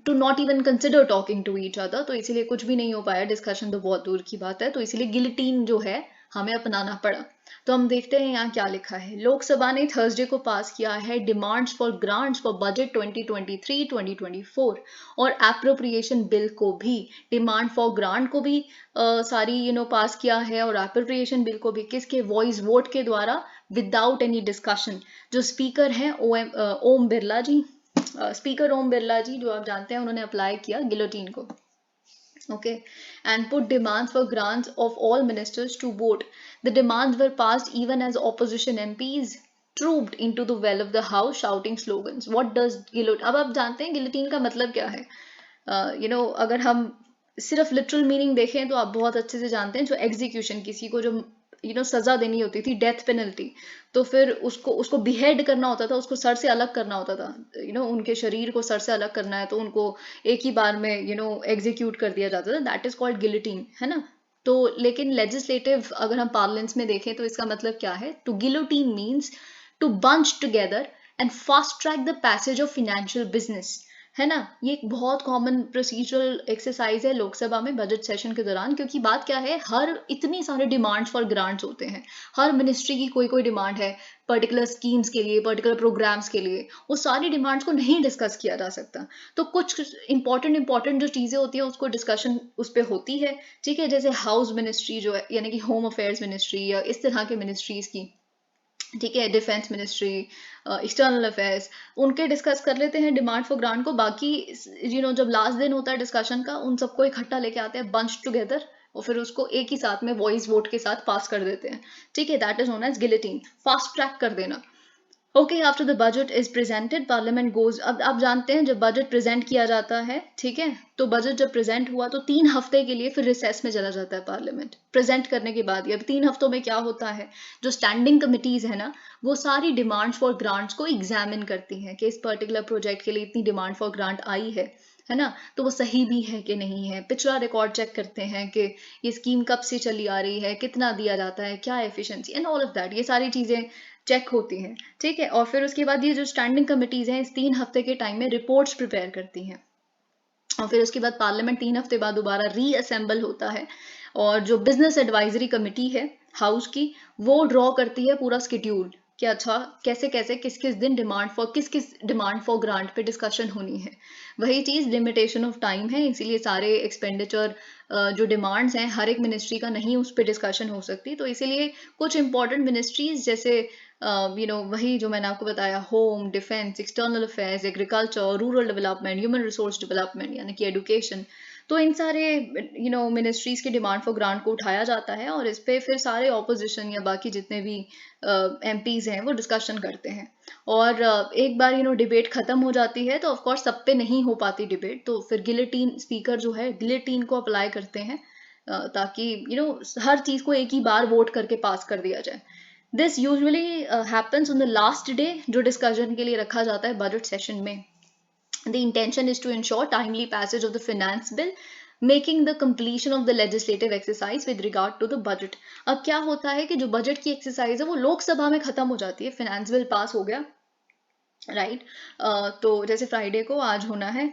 to not even consider talking to each other. तो इसीलिए कुछ भी नहीं हो पाया, डिस्कशन तो बहुत दूर की बात है. तो इसीलिए गिलिटीन जो है हमें अपनाना पड़ा. तो हम देखते हैं यहाँ क्या लिखा है. लोकसभा ने थर्सडे को पास किया है demands for grants for budget 2023-2024 और एप्रोप्रिएशन बिल को भी, डिमांड फॉर ग्रांट को भी सारी पास किया है, और एप्रोप्रिएशन बिल को भी. किसके? वॉइस वोट के द्वारा, विदाउट एनी डिस्कशन. जो स्पीकर हैं ओम बिरला जी, स्पीकर ओम बिरला जी, जो आप जानते हैं, उन्होंने अप्लाई किया गिलोटीन को. Okay, and put demands for grants of all ministers to vote. The demands were passed even as opposition MPs trooped into the well of the house shouting slogans. What does guillotine? अब आप जानते हैं गिलोटीन का मतलब क्या है. अगर हम सिर्फ लिटरल मीनिंग देखें तो आप बहुत अच्छे से जानते हैं, जो एग्जीक्यूशन, किसी को जो सजा देनी होती थी, डेथ पेनल्टी, तो फिर उसको उसको बिहेड करना होता था, उसको सर से अलग करना होता था, उनके शरीर को सर से अलग करना है तो उनको एक ही बार में एग्जीक्यूट कर दिया जाता था, दैट इज कॉल्ड गिलोटिन, है ना। तो लेकिन लेजिस्लेटिव अगर हम पार्लियामेंट्स में देखें तो इसका मतलब क्या है, to guillotine means to bunch together and fast track the passage of financial business, है ना। ये एक बहुत कॉमन प्रोसीजरल एक्सरसाइज है लोकसभा में बजट सेशन के दौरान, क्योंकि बात क्या है, हर इतनी सारे डिमांड्स फॉर ग्रांट्स होते हैं, हर मिनिस्ट्री की कोई कोई डिमांड है पर्टिकुलर स्कीम्स के लिए, पर्टिकुलर प्रोग्राम्स के लिए, वो सारी डिमांड्स को नहीं डिस्कस किया जा सकता। तो कुछ इंपॉर्टेंट जो चीजें होती है उसको डिस्कशन उस पर होती है, ठीक है। जैसे हाउस मिनिस्ट्री जो है, यानी कि होम अफेयर्स मिनिस्ट्री या इस तरह के मिनिस्ट्रीज की, ठीक है, डिफेंस मिनिस्ट्री, एक्सटर्नल अफेयर्स, उनके डिस्कस कर लेते हैं डिमांड फॉर ग्रांट को। बाकी जब लास्ट दिन होता है डिस्कशन का, उन सबको इकट्ठा लेके आते हैं बंच टुगेदर, और फिर उसको एक ही साथ में वॉइस वोट के साथ पास कर देते हैं, ठीक है। That is known as guillotine, fast track कर देना। Okay, after the budget is presented parliament goes, अब आप जानते हैं जब बजट प्रेजेंट किया जाता है, ठीक है, तो बजट जब प्रेजेंट हुआ तो 3 हफ्ते के लिए फिर रिसेस में चला जाता है पार्लियामेंट, प्रेजेंट करने के बाद। अब 3 हफ्तों में क्या होता है, जो स्टैंडिंग कमिटीज है ना, वो सारी डिमांड्स फॉर ग्रांट्स को एग्जामिन करती हैं कि इस पर्टिकुलर प्रोजेक्ट के लिए इतनी डिमांड फॉर ग्रांट आई है ना, तो वो सही भी है कि नहीं है, पिछला रिकॉर्ड चेक करते हैं कि ये स्कीम कब से चली आ रही है, कितना दिया जाता है, क्या efficiency and all of that, ये सारी चीजें चेक होती हैं, ठीक है। और फिर उसके बाद ये जो स्टैंडिंग कमिटीज हैं इस 3 हफ्ते के टाइम में रिपोर्ट्स प्रिपेयर करती हैं, और फिर उसके बाद पार्लियामेंट 3 हफ्ते बाद दोबारा रीअसेंबल होता है, और जो बिजनेस एडवाइजरी कमेटी है हाउस की, वो ड्रॉ करती है पूरा स्केड्यूल कि अच्छा कैसे कैसे किस किस दिन किस किस डिमांड फॉर ग्रांट पे डिस्कशन होनी है। वही चीज लिमिटेशन ऑफ टाइम है, इसीलिए सारे एक्सपेंडिचर जो डिमांड्स हैं हर एक मिनिस्ट्री का नहीं उस पर डिस्कशन हो सकती, तो इसीलिए कुछ इंपॉर्टेंट मिनिस्ट्रीज जैसे वही जो मैंने आपको बताया, home, defence, external affairs, agriculture, rural development, human resource development यानी कि एडुकेशन, तो इन सारे मिनिस्ट्रीज की डिमांड फॉर ग्रांट को उठाया जाता है, और इस पे फिर सारे ऑपोजिशन या बाकी जितने भी एमपीज हैं वो डिस्कशन करते हैं। और एक बार डिबेट खत्म हो जाती है तो ऑफ कोर्स सब पे नहीं हो पाती डिबेट, तो फिर गिलेटिन स्पीकर जो है गिलेटिन को अप्लाई करते हैं, ताकि हर चीज को एक ही बार वोट करके पास कर दिया जाए। This usually happens on the last day, जो डिस्कशन के लिए रखा जाता है बजट सेशन में। The intention is to ensure timely passage of the finance bill, making the completion of the legislative exercise with regard to the budget. अब क्या होता है कि जो बजट की एक्सरसाइज है वो लोकसभा में खत्म हो जाती है, फिनेंस बिल पास हो गया, राइट। तो जैसे फ्राइडे को आज होना है,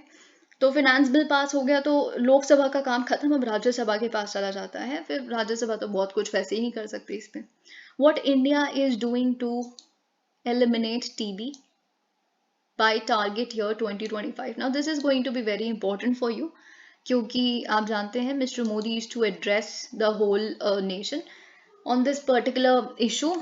तो फिनेंस बिल पास हो गया तो लोकसभा का काम खत्म, अब राज्यसभा के पास चला जाता है। फिर राज्यसभा तो बहुत कुछ वैसे ही नहीं कर सकती इस पे। What India is doing to eliminate TB by target year 2025. Now this is going to be very important for you, क्योंकि आप जानते हैं mister Modi is to address the whole nation on this particular issue,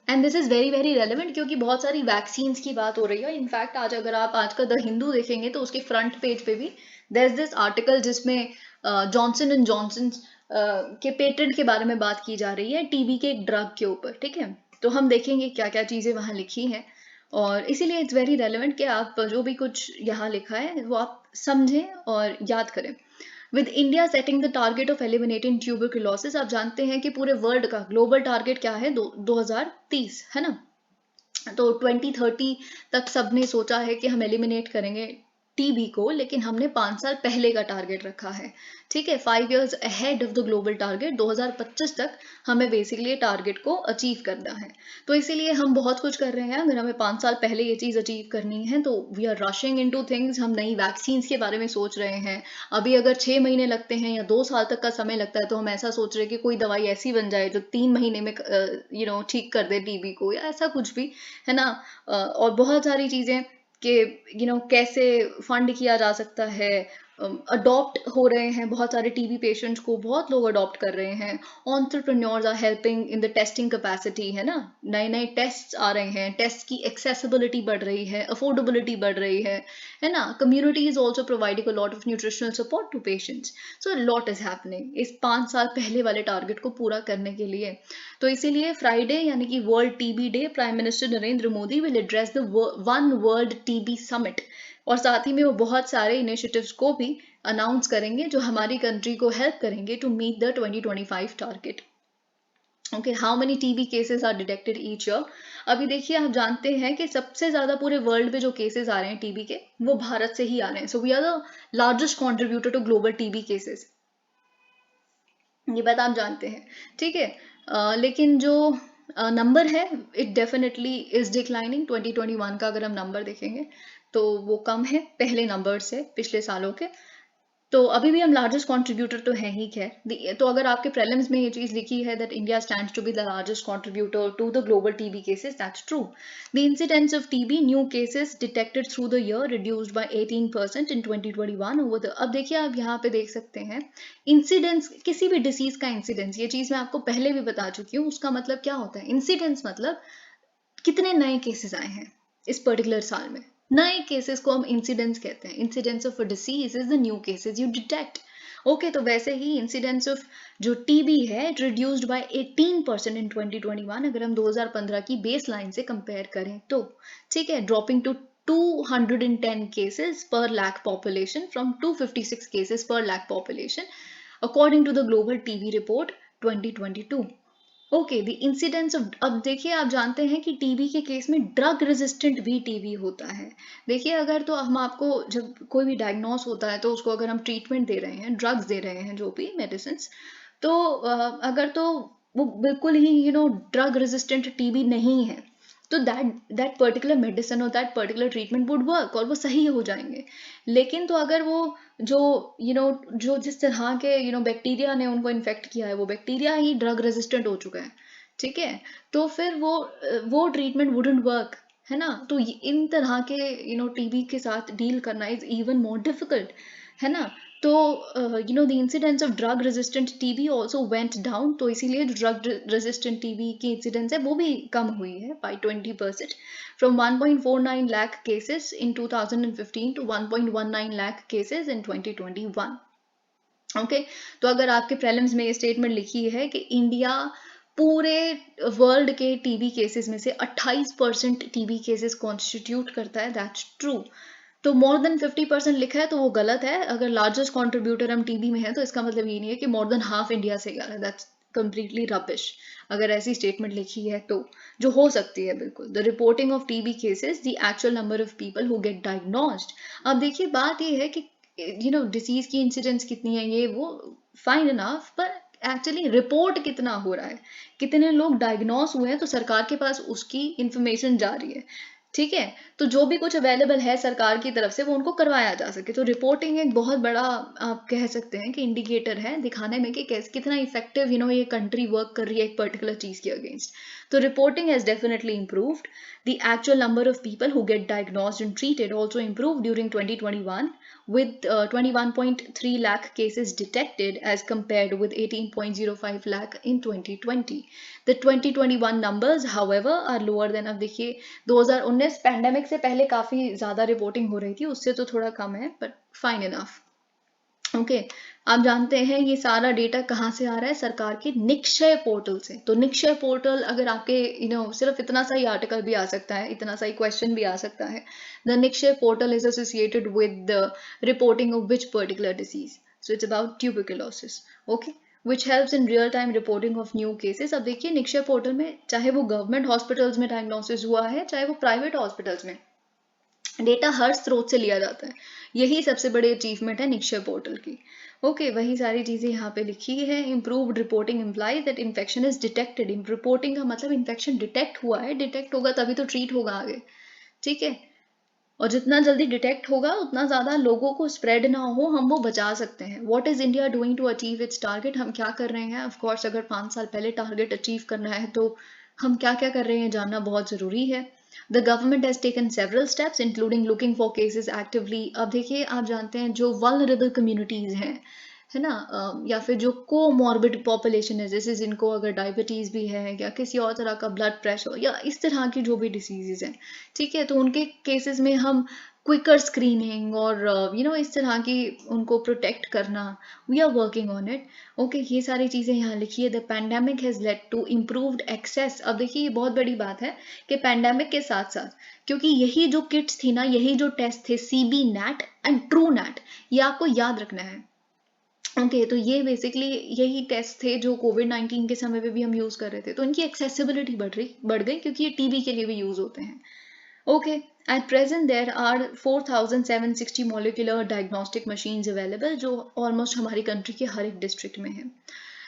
and this is very very relevant क्योंकि बहुत सारी वैक्सीन्स की बात हो रही है। इनफैक्ट आज अगर आप आज का द हिंदू देखेंगे तो उसके फ्रंट पेज पे भी there's this article जिसमें जॉनसन एंड जॉनसन के पेटेंट के बारे में बात की जा रही है टीबी के एक ड्रग के ऊपर, ठीक है। तो हम देखेंगे क्या क्या चीजें वहां लिखी हैं, और इसीलिए इट्स वेरी रेलिवेंट कि आप जो भी कुछ यहाँ लिखा है वो आप समझें और याद करें। With India setting the target of eliminating tuberculosis, आप जानते हैं कि पूरे वर्ल्ड का ग्लोबल टारगेट क्या है, 2030, है ना। तो 2030 तक सबने सोचा है कि हम एलिमिनेट करेंगे टीबी को, लेकिन हमने 5 साल पहले का टारगेट रखा है, ठीक है। 5 years ahead of the global target, 2025 तक हमें बेसिकली टारगेट को अचीव करना है। तो इसीलिए हम बहुत कुछ कर रहे हैं। अगर हमें 5 साल पहले ये चीज अचीव करनी है तो we are rushing into things, हम नई वैक्सीन के बारे में सोच रहे हैं। अभी अगर 6 महीने लगते हैं या 2 साल तक का समय लगता है तो हम ऐसा सोच रहे हैं कि कोई दवाई ऐसी बन जाए जो 3 महीने में ठीक कर दे टीबी को, या ऐसा कुछ भी, है ना। और बहुत सारी चीजें कि कैसे फंड किया जा सकता है, अडॉप्ट हो रहे हैं बहुत सारे टीबी पेशेंट्स को, बहुत लोग अडॉप्ट कर रहे हैं। Entrepreneurs are helping in the testing capacity, है ना। नए नए टेस्ट आ रहे हैं, टेस्ट की एक्सेसिबिलिटी बढ़ रही है, अफोर्डेबिलिटी बढ़ रही है ना। Community is also providing a lot of nutritional support to patients, so lot is happening इस 5 साल पहले वाले टारगेट को पूरा करने के लिए। तो इसीलिए फ्राइडे यानी कि world TB day, prime minister Narendra Modi will address the one world TB summit, और साथ ही में वो बहुत सारे इनिशिएटिव्स को भी अनाउंस करेंगे जो हमारी कंट्री को हेल्प करेंगे to meet the 2025 target. Okay, how many TB cases are detected each year. अभी देखिए, आप जानते हैं कि सबसे ज्यादा पूरे वर्ल्ड में जो केसेस आ रहे हैं टीबी के, वो भारत से ही आ रहे हैं। So we are the largest contributor to global TB cases, ये बात आप जानते हैं, ठीक है। लेकिन जो नंबर है, इट डेफिनेटली इज डिक्लाइनिंग। 2021 का अगर हम नंबर देखेंगे तो वो कम है पहले नंबर से, पिछले सालों के। तो अभी भी हम लार्जेस्ट कंट्रीब्यूटर तो हैं ही। खैर, तो अगर आपके प्रीलिम्स में ये चीज लिखी है that India stands to be the largest contributor to the global TB cases, that's true. The incidence of TB new cases detected through the year reduced by 18% in 2021 over the. अब देखिए, आप यहाँ पे देख सकते हैं इंसिडेंस, किसी भी डिसीज का इंसिडेंस, ये चीज मैं आपको पहले भी बता चुकी हूँ। उसका मतलब क्या होता है? इंसिडेंस मतलब कितने नए केसेस आए हैं इस पर्टिकुलर साल में। नए केसेस को हम इंसिडेंस कहते हैं। Incidence of a disease is the new cases you detect. Okay, तो वैसे ही इंसिडेंस ऑफ जो टीबी है, इट रिड्यूस्ड बाय 18% इन 2021 अगर हम 2015 की बेस लाइन से कंपेयर करें तो, ठीक है, dropping to 210 cases per lakh population from 256 cases per lakh population according to the global TB report 2022। Okay, the incidence of, अब देखिए, आप जानते हैं कि टीबी के केस में ड्रग रेजिस्टेंट भी टीबी होता है। देखिए, अगर तो हम आपको, जब कोई भी डायग्नोस होता है तो उसको अगर हम ट्रीटमेंट दे रहे हैं, ड्रग्स दे रहे हैं, जो भी मेडिसिन, तो अगर तो वो बिल्कुल ही ड्रग रेजिस्टेंट टीबी नहीं है, तो दैट पर्टिकुलर मेडिसिन और that particular treatment would work और वो सही हो जाएंगे। लेकिन तो अगर वो जो जो जिस तरह के बैक्टीरिया ने उनको इन्फेक्ट किया है, वो बैक्टीरिया ही ड्रग रेजिस्टेंट हो चुका है, ठीक है, तो फिर वो ट्रीटमेंट वुडंट वर्क, है ना। तो इन तरह के टीबी के साथ डील करना इज इवन मोर डिफिकल्ट, है ना। तो the incidence of drug resistant TB also went down. तो इसीलिए जो ड्रग रेजिस्टेंट टीबी की इंसिडेंस है वो भी कम हुई है by 20%, from 1.49 lakh cases in 2015 to 1.19 lakh cases in 2021। Okay, तो अगर आपके प्रीलिम्स में ये स्टेटमेंट लिखी है कि इंडिया पूरे वर्ल्ड के टीबी केसेस में से 28% टीबी केसेस कॉन्स्टिट्यूट करता है, दैट्स ट्रू। तो मोर देन 50% लिखा है तो वो गलत है। अगर लार्जेस्ट कॉन्ट्रीब्यूटर हम टीबी में है तो इसका मतलब ये नहीं है कि मोर देन हाफ इंडिया से गया है, दैट्स कंप्लीटली रबिश। अगर ऐसी स्टेटमेंट लिखी है तो, जो हो सकती है बिल्कुल। The reporting of TB cases, the actual number of people who get diagnosed. अब देखिए, बात ये है कि डिसीज की इंसिडेंस कितनी है, ये वो फाइन इनफ, पर एक्चुअली रिपोर्ट कितना हो रहा है, कितने लोग डायग्नोस हुए हैं, तो सरकार के पास उसकी इंफॉर्मेशन जा रही है, ठीक है। तो जो भी कुछ अवेलेबल है सरकार की तरफ से वो उनको करवाया जा सके। तो रिपोर्टिंग एक बहुत बड़ा, आप कह सकते हैं कि इंडिकेटर है दिखाने में कि कैसे, कितना इफेक्टिव ये कंट्री वर्क कर रही है एक पर्टिकुलर चीज के अगेंस्ट। तो reporting has definitely improved. The actual number of people who get diagnosed and treated also improved during 2021 with 21.3 lakh cases detected as compared with 18.05 lakh in 2020. The 2021 numbers however are lower than, अब देखिए 2019 पैंडेमिक से पहले काफी ज्यादा रिपोर्टिंग हो रही थी, उससे तो थोड़ा कम है, बट फाइन इनफ। ओके, आप जानते हैं ये सारा डेटा कहाँ से आ रहा है? सरकार के निक्षय पोर्टल से। तो निक्षय पोर्टल, अगर आपके सिर्फ इतना सा ही आर्टिकल भी आ सकता है, इतना सा ही क्वेश्चन भी आ सकता है। The Nikshay portal is associated with the reporting of which particular disease, so it's about tuberculosis, okay, which helps in real time reporting of new cases। अब देखिए, निक्षय पोर्टल में चाहे वो गवर्नमेंट हॉस्पिटल्स में डायग्नोसिस हुआ है, चाहे वो प्राइवेट हॉस्पिटल्स में, डेटा हर स्रोत से लिया जाता है। यही सबसे बड़ी अचीवमेंट है निक्षय पोर्टल की। ओके, वही सारी चीजें यहाँ पे लिखी है। Improved reporting implies that infection is detected. Reporting का मतलब इन्फेक्शन डिटेक्ट हुआ है, डिटेक्ट होगा तभी तो ट्रीट होगा आगे, ठीक है। और जितना जल्दी डिटेक्ट होगा उतना ज्यादा लोगों को स्प्रेड ना हो, हम वो बचा सकते हैं। What is India doing to achieve its target? हम क्या कर रहे हैं? ऑफकोर्स, अगर 5 साल पहले टारगेट अचीव करना है तो हम क्या क्या कर रहे हैं जानना बहुत जरूरी है। The government has taken several steps including looking for cases actively। अब देखिए, आप जानते हैं जो vulnerable communities हैं, है ना, या फिर जो कोमॉर्बिड पॉपुलेशन है, जैसे जिनको अगर डायबिटीज भी है या किसी और तरह का ब्लड प्रेशर या इस तरह की जो भी डिसीजेज हैं, ठीक है, तो उनके केसेस में हम क्विकर स्क्रीनिंग और इस तरह की उनको प्रोटेक्ट करना, we are working on it. Okay, ये सारी चीज़ें यहाँ लिखी है। The pandemic has led to improved access. अब देखिए, ये बहुत बड़ी बात है कि पैंडेमिक के साथ साथ, क्योंकि यही जो किट्स थी ना, यही जो टेस्ट थे, CB net and true net, ये आपको याद रखना है। ओके, तो ये बेसिकली यही टेस्ट थे जो कोविड-19 के समय पे भी हम यूज़ कर रहे थे। तो इनकी एक्सेसिबिलिटी बढ़ गई, क्योंकि ये टीबी के लिए भी यूज़ होते हैं। Okay, at present there are 4,760 molecular diagnostic machines available जो almost हमारी country के हर एक district में है।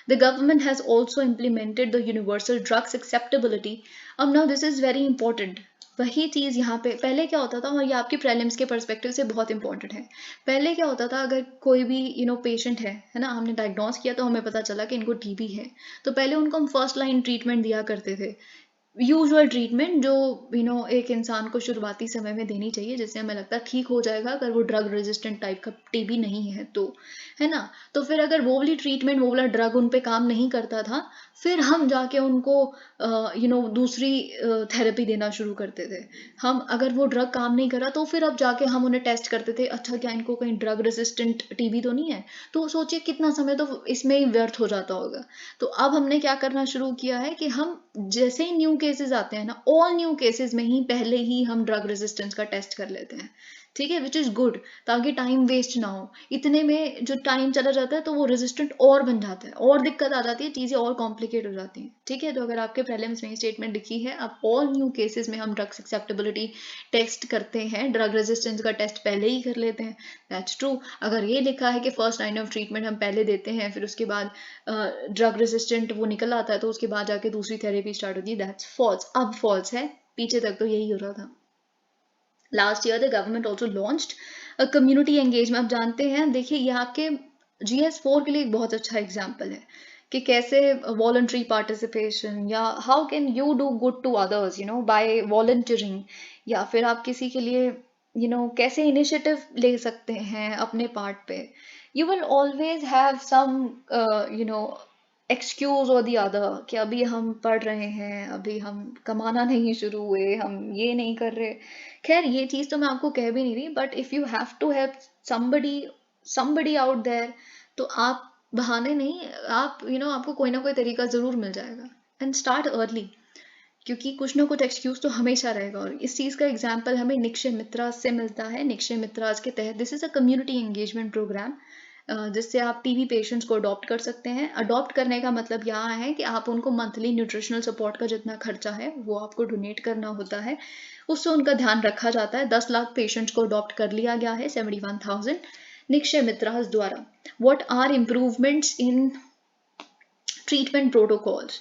The government has also implemented the universal drugs acceptability. अब now this is very important. वही चीज़ यहाँ पे पहले क्या होता था, और ये आपके प्रीलिम्स के पर्सपेक्टिव से बहुत इंपॉर्टेंट है। पहले क्या होता था, अगर कोई भी पेशेंट है ना, हमने डायग्नोस किया तो हमें पता चला कि इनको टीबी है, तो पहले उनको हम फर्स्ट लाइन ट्रीटमेंट दिया करते थे, यूजुअल ट्रीटमेंट जो एक इंसान को शुरुआती समय में देनी चाहिए, जिससे हमें लगता है ठीक हो जाएगा अगर वो ड्रग रेजिस्टेंट टाइप का टीबी नहीं है तो, है ना। तो फिर अगर वो वाली ट्रीटमेंट, वो वाला ड्रग उन पे काम नहीं करता था, फिर हम जाके उनको दूसरी थेरेपी देना शुरू करते थे। हम अगर वो ड्रग काम नहीं करा तो फिर अब जाके हम उन्हें टेस्ट करते थे, अच्छा क्या इनको कहीं ड्रग रेजिस्टेंट टीबी तो नहीं है। तो सोचिए कितना समय तो इसमें ही व्यर्थ हो जाता होगा। तो अब हमने क्या करना शुरू किया है कि हम जैसे ही न्यू केसेस आते हैं ना, ऑल न्यू केसेस में ही पहले ही हम ड्रग रेजिस्टेंस का टेस्ट कर लेते हैं, ठीक है, विच इज़ गुड, ताकि टाइम वेस्ट ना हो। इतने में जो टाइम चला जाता है तो वो रेजिस्टेंट और बन जाता है, और दिक्कत आ जाती है, चीज़ें और कॉम्प्लिकेट हो जाती हैं, ठीक है। तो अगर आपके प्रीलिम्स में स्टेटमेंट लिखी है, अब ऑल न्यू केसेस में हम ड्रग एक्सेप्टेबिलिटी टेस्ट करते हैं, ड्रग रेजिस्टेंस का टेस्ट पहले ही कर लेते हैं, दैट्स ट्रू। अगर ये लिखा है कि फर्स्ट लाइन ऑफ ट्रीटमेंट हम पहले देते हैं, फिर उसके बाद ड्रग रेजिस्टेंट वो निकल आता है तो उसके बाद जाके दूसरी थेरेपी स्टार्ट होती है, दैट्स फॉल्स। अब फॉल्स है, पीछे तक तो यही हो रहा था। Last year the government also launched a community engagement. आप जानते हैं, देखिए ये आपके GS4 के लिए एक बहुत अच्छा एग्जाम्पल है कि कैसे वॉलंटरी पार्टिसिपेशन, या how can you do good to others by volunteering, या फिर आप किसी के लिए कैसे इनिशिएटिव ले सकते हैं अपने पार्ट पे। You will always have some excuse और दी अदर कि अभी हम पढ़ रहे हैं, अभी हम कमाना नहीं शुरू हुए, हम ये नहीं कर रहे। खैर, ये चीज़ तो मैं आपको कह भी नहीं रही, but if you have to help somebody out there, तो आप बहाने नहीं, आप आपको कोई ना कोई तरीका ज़रूर मिल जाएगा। एंड स्टार्ट अर्ली, क्योंकि कुछ ना कुछ एक्सक्यूज तो हमेशा रहेगा। और इस चीज़ का एग्जाम्पल हमें निक्षय मित्रास से मिलता है। निक्षय मित्रास के तहत this is a community engagement programme, जिससे आप टीबी पेशेंट्स को अडॉप्ट कर सकते हैं। अडॉप्ट करने का मतलब यहाँ है कि आप उनको मंथली न्यूट्रिशनल सपोर्ट का जितना खर्चा है वो आपको डोनेट करना होता है, उससे उनका ध्यान रखा जाता है। 10 लाख पेशेंट्स को अडॉप्ट कर लिया गया है, 71,000 निक्षय मित्रास द्वारा। What are improvements in treatment protocols.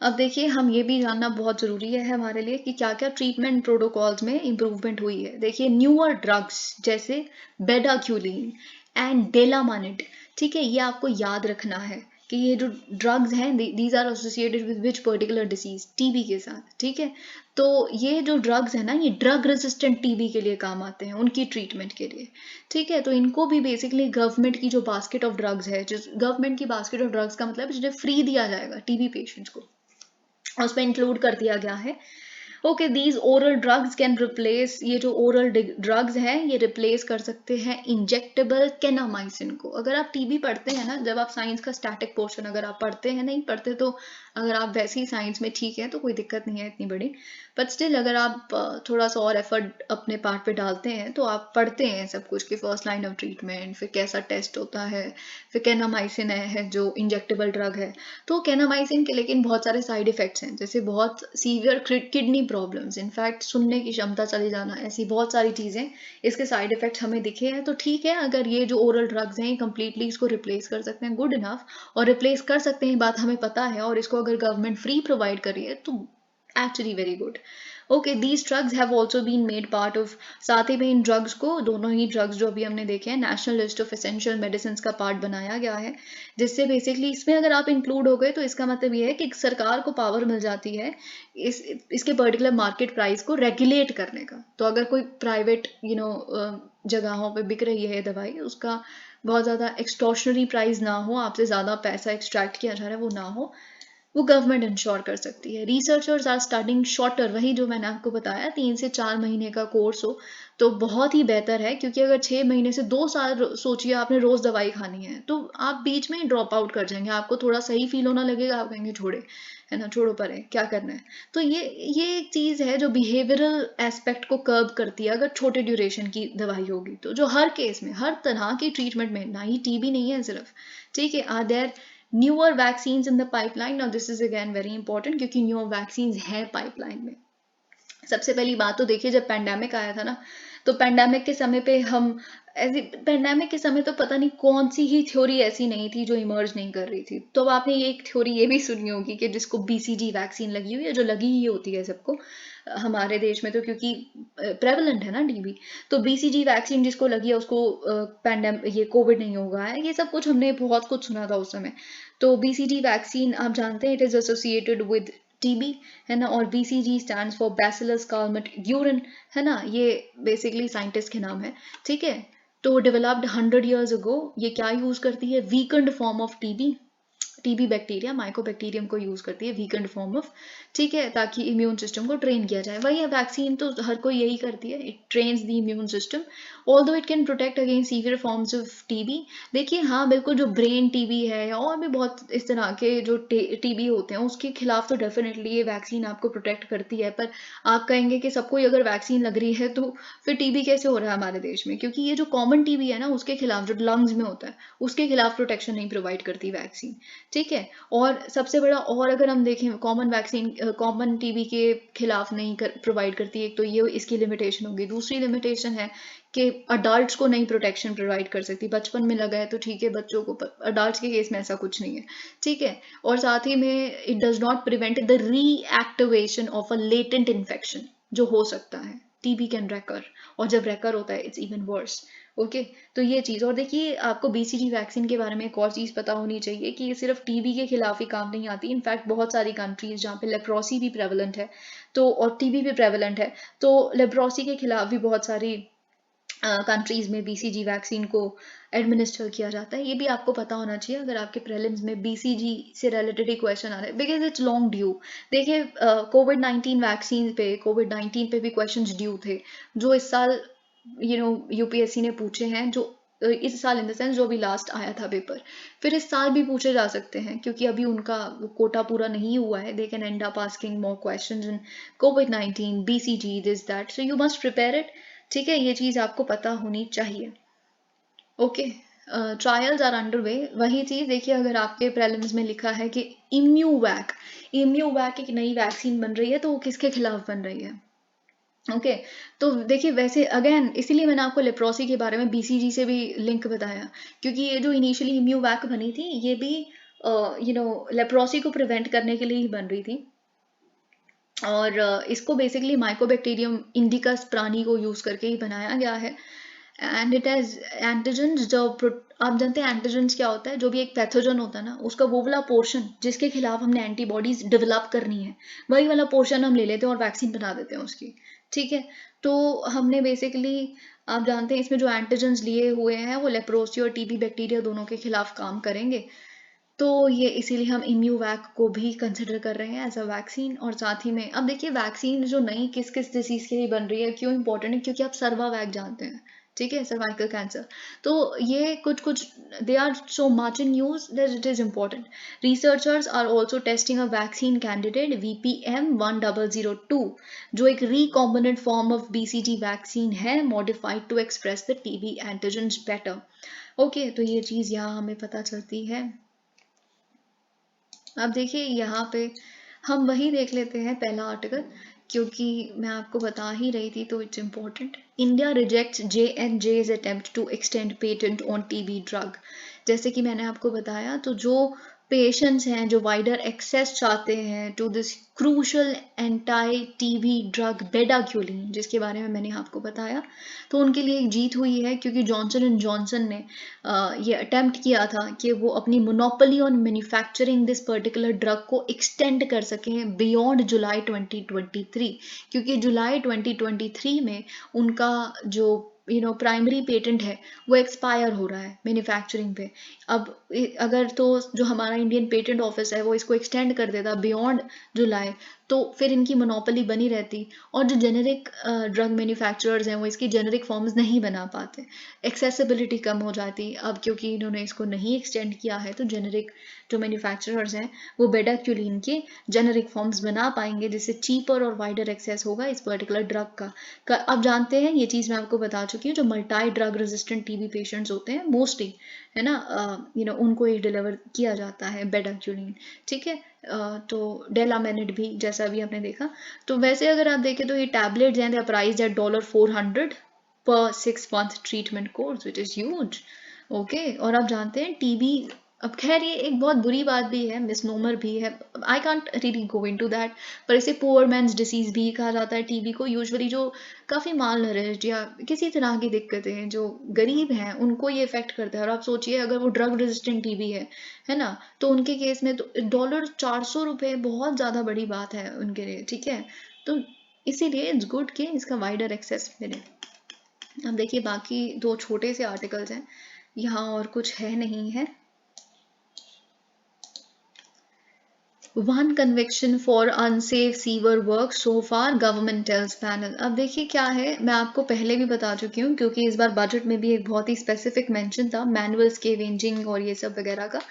अब देखिए, हम ये भी जानना बहुत ज़रूरी है हमारे लिए कि क्या क्या ट्रीटमेंट प्रोटोकॉल्स में इम्प्रूवमेंट हुई है। देखिए, न्यूअर ड्रग्स जैसे बेडाक्यूलिन एंड डेलामानिड, ठीक है, ये आपको याद रखना है कि ये जो ड्रग्स हैं, these are associated with which particular disease, TB के साथ, ठीक है। तो ये जो ड्रग्स है ना, ये ड्रग रेजिस्टेंट टीबी के लिए काम आते हैं, उनकी ट्रीटमेंट के लिए, ठीक है। तो इनको भी बेसिकली गवर्नमेंट की जो बास्केट ऑफ ड्रग्स है, जो गवर्नमेंट की बास्केट ऑफ ड्रग्स का मतलब जिन्हें फ्री दिया जाएगा टीबी पेशेंट्स को, उसमें इंक्लूड कर दिया गया है। Okay, these oral drugs can replace, ये जो ओरल ड्रग्स हैं ये रिप्लेस कर सकते हैं इंजेक्टेबल केनामाइसिन को। अगर आप टीबी पढ़ते हैं ना, जब आप साइंस का स्टैटिक पोर्शन अगर आप पढ़ते हैं, नहीं पढ़ते तो अगर आप वैसे ही साइंस में ठीक है तो कोई दिक्कत नहीं है इतनी बड़ी, बट स्टिल अगर आप थोड़ा सा और एफर्ट अपने पार्ट पे डालते हैं तो आप पढ़ते हैं सब कुछ कि फर्स्ट लाइन ऑफ ट्रीटमेंट, फिर कैसा टेस्ट होता है, फिर केनामाइसिन है जो इंजेक्टेबल ड्रग है। तो केनामाइसिन के लेकिन बहुत सारे साइड इफेक्ट्स हैं, जैसे बहुत सीवियर किडनी प्रॉब्लम्स, इनफैक्ट सुनने की क्षमता चली जाना, ऐसी बहुत सारी चीज़ें इसके साइड इफेक्ट्स हमें दिखे हैं। तो ठीक है, अगर ये जो ओरल ड्रग्स हैं ये कम्प्लीटली इसको रिप्लेस कर सकते हैं, गुड इनफ, और रिप्लेस कर सकते हैं बात हमें पता है, और इसको अगर गवर्नमेंट फ्री प्रोवाइड कर रही है तो actually very good. Okay, these drugs have also been made part of, साथ ही में इन ड्रग्स को, दोनों ही ड्रग्स जो अभी हमने देखे हैं, national list of essential medicine का पार्ट बनाया गया है, जिससे बेसिकली इसमें अगर आप इंक्लूड हो गए तो इसका मतलब ये है कि सरकार को पावर मिल जाती है इसके पर्टिकुलर मार्केट प्राइस को रेगुलेट करने का। तो अगर कोई प्राइवेट जगहों पे बिक रही है दवाई, उसका बहुत ज़्यादा एक्सटॉर्शनरी प्राइस ना हो, आपसे ज़्यादा पैसा एक्सट्रैक्ट किया जा रहा है वो ना हो, वो गवर्नमेंट इंश्योर कर सकती है। रिसर्चर्स आर स्टार्टिंग शॉर्टर, वही जो मैंने आपको बताया 3 से 4 महीने का कोर्स हो तो बहुत ही बेहतर है, क्योंकि अगर 6 महीने से 2 साल सोचिए आपने रोज दवाई खानी है तो आप बीच में ही ड्रॉप आउट कर जाएंगे, आपको थोड़ा सही फील होना लगेगा, आप कहेंगे छोड़े, है ना, छोड़ो परे क्या करना है। तो ये एक चीज है जो बिहेवियरल एस्पेक्ट को कर्ब करती है अगर छोटे ड्यूरेशन की दवाई होगी तो, जो हर केस में हर तरह की ट्रीटमेंट में, ना ही टीबी नहीं है सिर्फ, ठीक है। Are there newer vaccines in the pipeline? Now this is again very important, क्योंकि न्यूअर वैक्सीन्स है पाइपलाइन में। सबसे पहली बात तो देखिए, जब पैंडेमिक आया था ना, तो पैंडेमिक के समय पे हम ऐसे, पैंडेमिक के समय तो पता नहीं कौन सी ही थ्योरी ऐसी नहीं थी जो इमर्ज नहीं कर रही थी। तो अब आपने ये एक थ्योरी ये भी सुनी होगी कि जिसको बीसीजी वैक्सीन लगी हुई है, जो लगी ही होती है सबको हमारे देश में, तो क्योंकि प्रेवलेंट है ना टीबी, तो बीसीजी वैक्सीन जिसको लगी है उसको ये कोविड नहीं होगा है, ये सब कुछ हमने बहुत कुछ सुना था उस समय। तो बीसीजी वैक्सीन आप जानते हैं, it is associated with TB, है ना, और BCG stands for bacillus Calmette-Guérin, है ना, ये बेसिकली साइंटिस्ट के नाम है, ठीक है। तो डेवलप्ड 100 years ago, ये क्या यूज करती है? Weekend form of TB bacteria, Mycobacterium को यूज करती है, वीकेंड फॉर्म ऑफ, ठीक है, ताकि इम्यून सिस्टम को ट्रेन किया जाए। वही है वैक्सीन, तो हर कोई यही करती है, it trains the immune system, although it can protect against severe forms of TB. देखिए हाँ बिल्कुल, जो ब्रेन टीबी है या और भी बहुत इस तरह के जो टीबी होते हैं उसके खिलाफ तो डेफिनेटली ये वैक्सीन आपको प्रोटेक्ट करती है। पर आप कहेंगे कि सबको अगर वैक्सीन लग रही है तो फिर टीबी कैसे हो रहा है हमारे देश में? क्योंकि ये जो कॉमन टीबी है ना, उसके खिलाफ, जो लंग्स में होता है, उसके खिलाफ प्रोटेक्शन नहीं प्रोवाइड करती वैक्सीन, ठीक है। और सबसे बड़ा, और अगर हम देखें कॉमन वैक्सीन कॉमन टीबी के खिलाफ नहीं प्रोवाइड करती, एक तो ये इसकी लिमिटेशन होगी। दूसरी लिमिटेशन है कि अडल्ट्स को नहीं प्रोटेक्शन प्रोवाइड कर सकती। बचपन में लगा है तो ठीक है, बच्चों को, अडल्ट्स के केस में ऐसा कुछ नहीं है, ठीक है। और साथ ही में it does not prevent the reactivation of a latent infection जो हो सकता है। टीबी कैन रेकर, और जब रेकर होता है इट्स इवन वर्स, ओके। तो ये चीज़, और देखिए आपको बीसीजी वैक्सीन के बारे में एक और चीज़ पता होनी चाहिए कि ये सिर्फ टीबी के खिलाफ ही काम नहीं आती। इनफैक्ट बहुत सारी कंट्रीज जहाँ पे लेप्रोसी भी प्रेवलेंट है तो, और टीबी भी प्रेवलेंट है, तो लेप्रोसी के खिलाफ भी बहुत सारी कंट्रीज में बीसीजी वैक्सीन को एडमिनिस्टर किया जाता है। ये भी आपको पता होना चाहिए अगर आपके प्रीलिम्स में बीसीजी से रिलेटेड ही क्वेश्चन आ रहे हैं, बिकॉज इट्स लॉन्ग ड्यू। देखिए कोविड-19 वैक्सीन पे, कोविड-19 पे भी क्वेश्चंस ड्यू थे जो इस साल यूपीएससी ने पूछे हैं, जो इस साल इन द सेंस जो अभी लास्ट आया था पेपर, फिर इस साल भी पूछे जा सकते हैं क्योंकि अभी उनका कोटा पूरा नहीं हुआ है। They can end up asking more questions in कोविड-19, BCG, this that, so you must prepare it, ठीक है। ये चीज़ आपको पता होनी चाहिए, okay. Trials are under way, वही चीज़ देखिए, अगर आपके प्रीलिम्स में लिखा है कि इम्यूवैक एक नई वैक्सीन बन रही है तो वो किसके खिलाफ बन रही है, ओके तो देखिए वैसे अगेन, इसीलिए मैंने आपको लेप्रोसी के बारे में बीसीजी से भी लिंक बताया, क्योंकि ये जो इनिशियली इम्यूवैक बनी थी ये भी लेप्रोसी को प्रिवेंट करने के लिए ही बन रही थी। और इसको बेसिकली माइकोबैक्टीरियम इंडिकस प्राणी को यूज करके ही बनाया गया है। एंड इट हैज एंटीजेंस, जो आप जानते हैं एंटीजेंस क्या होता है? जो भी एक पैथोजन होता है ना, उसका वो वाला पोर्शन जिसके खिलाफ हमने एंटीबॉडीज डेवलप करनी है, वही वाला पोर्शन हम ले लेते हैं और वैक्सीन बना देते हैं उसकी, ठीक है। तो हमने बेसिकली, आप जानते हैं इसमें जो एंटीजेंस लिए हुए हैं वो लेप्रोसी और टीबी बैक्टीरिया दोनों के खिलाफ काम करेंगे। तो ये इसीलिए हम इम्यूवैक को भी कंसिडर कर रहे हैं एज अ वैक्सीन। और साथ ही में अब देखिए वैक्सीन जो नई किस किस डिसीज के लिए बन रही है, क्यों इंपॉर्टेंट है? क्योंकि आप सर्वावैक जानते हैं, ठीक है, सर्वाइकल कैंसर। तो ये कुछ they are so much in news that it is important. Researchers are also testing a vaccine candidate VPM-1002, जो एक recombinant form of BCG vaccine है, modified to express the TB antigens better, okay. तो ये चीज़ यहाँ हमें पता चलती है। अब देखिए यहाँ पे हम वही देख लेते हैं पहला आर्टिकल, क्योंकि मैं आपको बता ही रही थी तो it's important. India rejects J&J's attempt to extend patent on TB drug. जैसे कि मैंने आपको बताया, तो जो पेशेंट्स हैं जो वाइडर एक्सेस चाहते हैं to this crucial anti TB drug bedaquiline, जिसके बारे में मैंने आपको बताया, तो उनके लिए एक जीत हुई है, क्योंकि जॉनसन एंड जॉनसन ने ये अटेम्प्ट किया था कि वो अपनी monopoly on manufacturing this particular drug को एक्सटेंड कर सकें बियॉन्ड जुलाई 2023, क्योंकि जुलाई 2023 में उनका जो प्राइमरी पेटेंट है वो एक्सपायर हो रहा है मैन्युफैक्चरिंग पे। अब अगर तो जो हमारा इंडियन पेटेंट ऑफिस है वो इसको एक्सटेंड कर देता बियॉन्ड जुलाई, तो फिर इनकी मोनोपोली बनी रहती और जो जेनेरिक ड्रग मैन्युफैक्चरर्स हैं वो इसकी जेनेरिक फॉर्म्स नहीं बना पाते, एक्सेसिबिलिटी कम हो जाती। अब क्योंकि इन्होंने इसको नहीं एक्सटेंड किया है तो जेनेरिक जो मैन्युफैक्चरर्स हैं वो बेडाक्यूलिन के जेनेरिक फॉर्म्स बना पाएंगे, जिससे चीपर और वाइडर एक्सेस होगा इस पर्टिकुलर ड्रग का। आप जानते हैं ये चीज़ मैं आपको बता चुकी हूँ, जो multi drug resistant TB patients होते हैं मोस्टली, है ना, उनको ये डिलीवर किया जाता है बेडाक्यूलिन। ठीक है, तो डेलामेनिड भी जैसा भी आपने देखा। तो वैसे अगर आप देखें तो ये टैबलेट्स हैं, दे आर प्राइस्ड एट $400 पर 6 month treatment course which is huge. Okay, और आप जानते हैं टीबी, अब खैर ये एक बहुत बुरी बात भी है, मिसनोमर भी है, I can't really go into that, पर इसे पुअर मैन्स डिसीज भी कहा जाता है टीबी को। यूजुअली जो काफ़ी माल नरिश्ड या किसी तरह की दिक्कतें जो गरीब हैं उनको ये इफेक्ट करता है। और आप सोचिए अगर वो ड्रग रेजिस्टेंट टीबी है ना, तो उनके केस में तो $400 बहुत ज़्यादा बड़ी बात है उनके लिए। ठीक है, तो इसीलिए इट्स गुड कि इसका वाइडर एक्सेस मिले। अब देखिए बाकी दो छोटे से आर्टिकल्स हैं, यहाँ और कुछ है नहीं है। One conviction for unsafe sewer work so far, government tells panel। अब देखिए क्या है, मैं आपको पहले भी बता चुकी हूँ क्योंकि इस बार बजट में भी एक बहुत ही स्पेसिफिक मेंशन था मैनुअल स्केवेंजिंग और ये सब वगैरह का।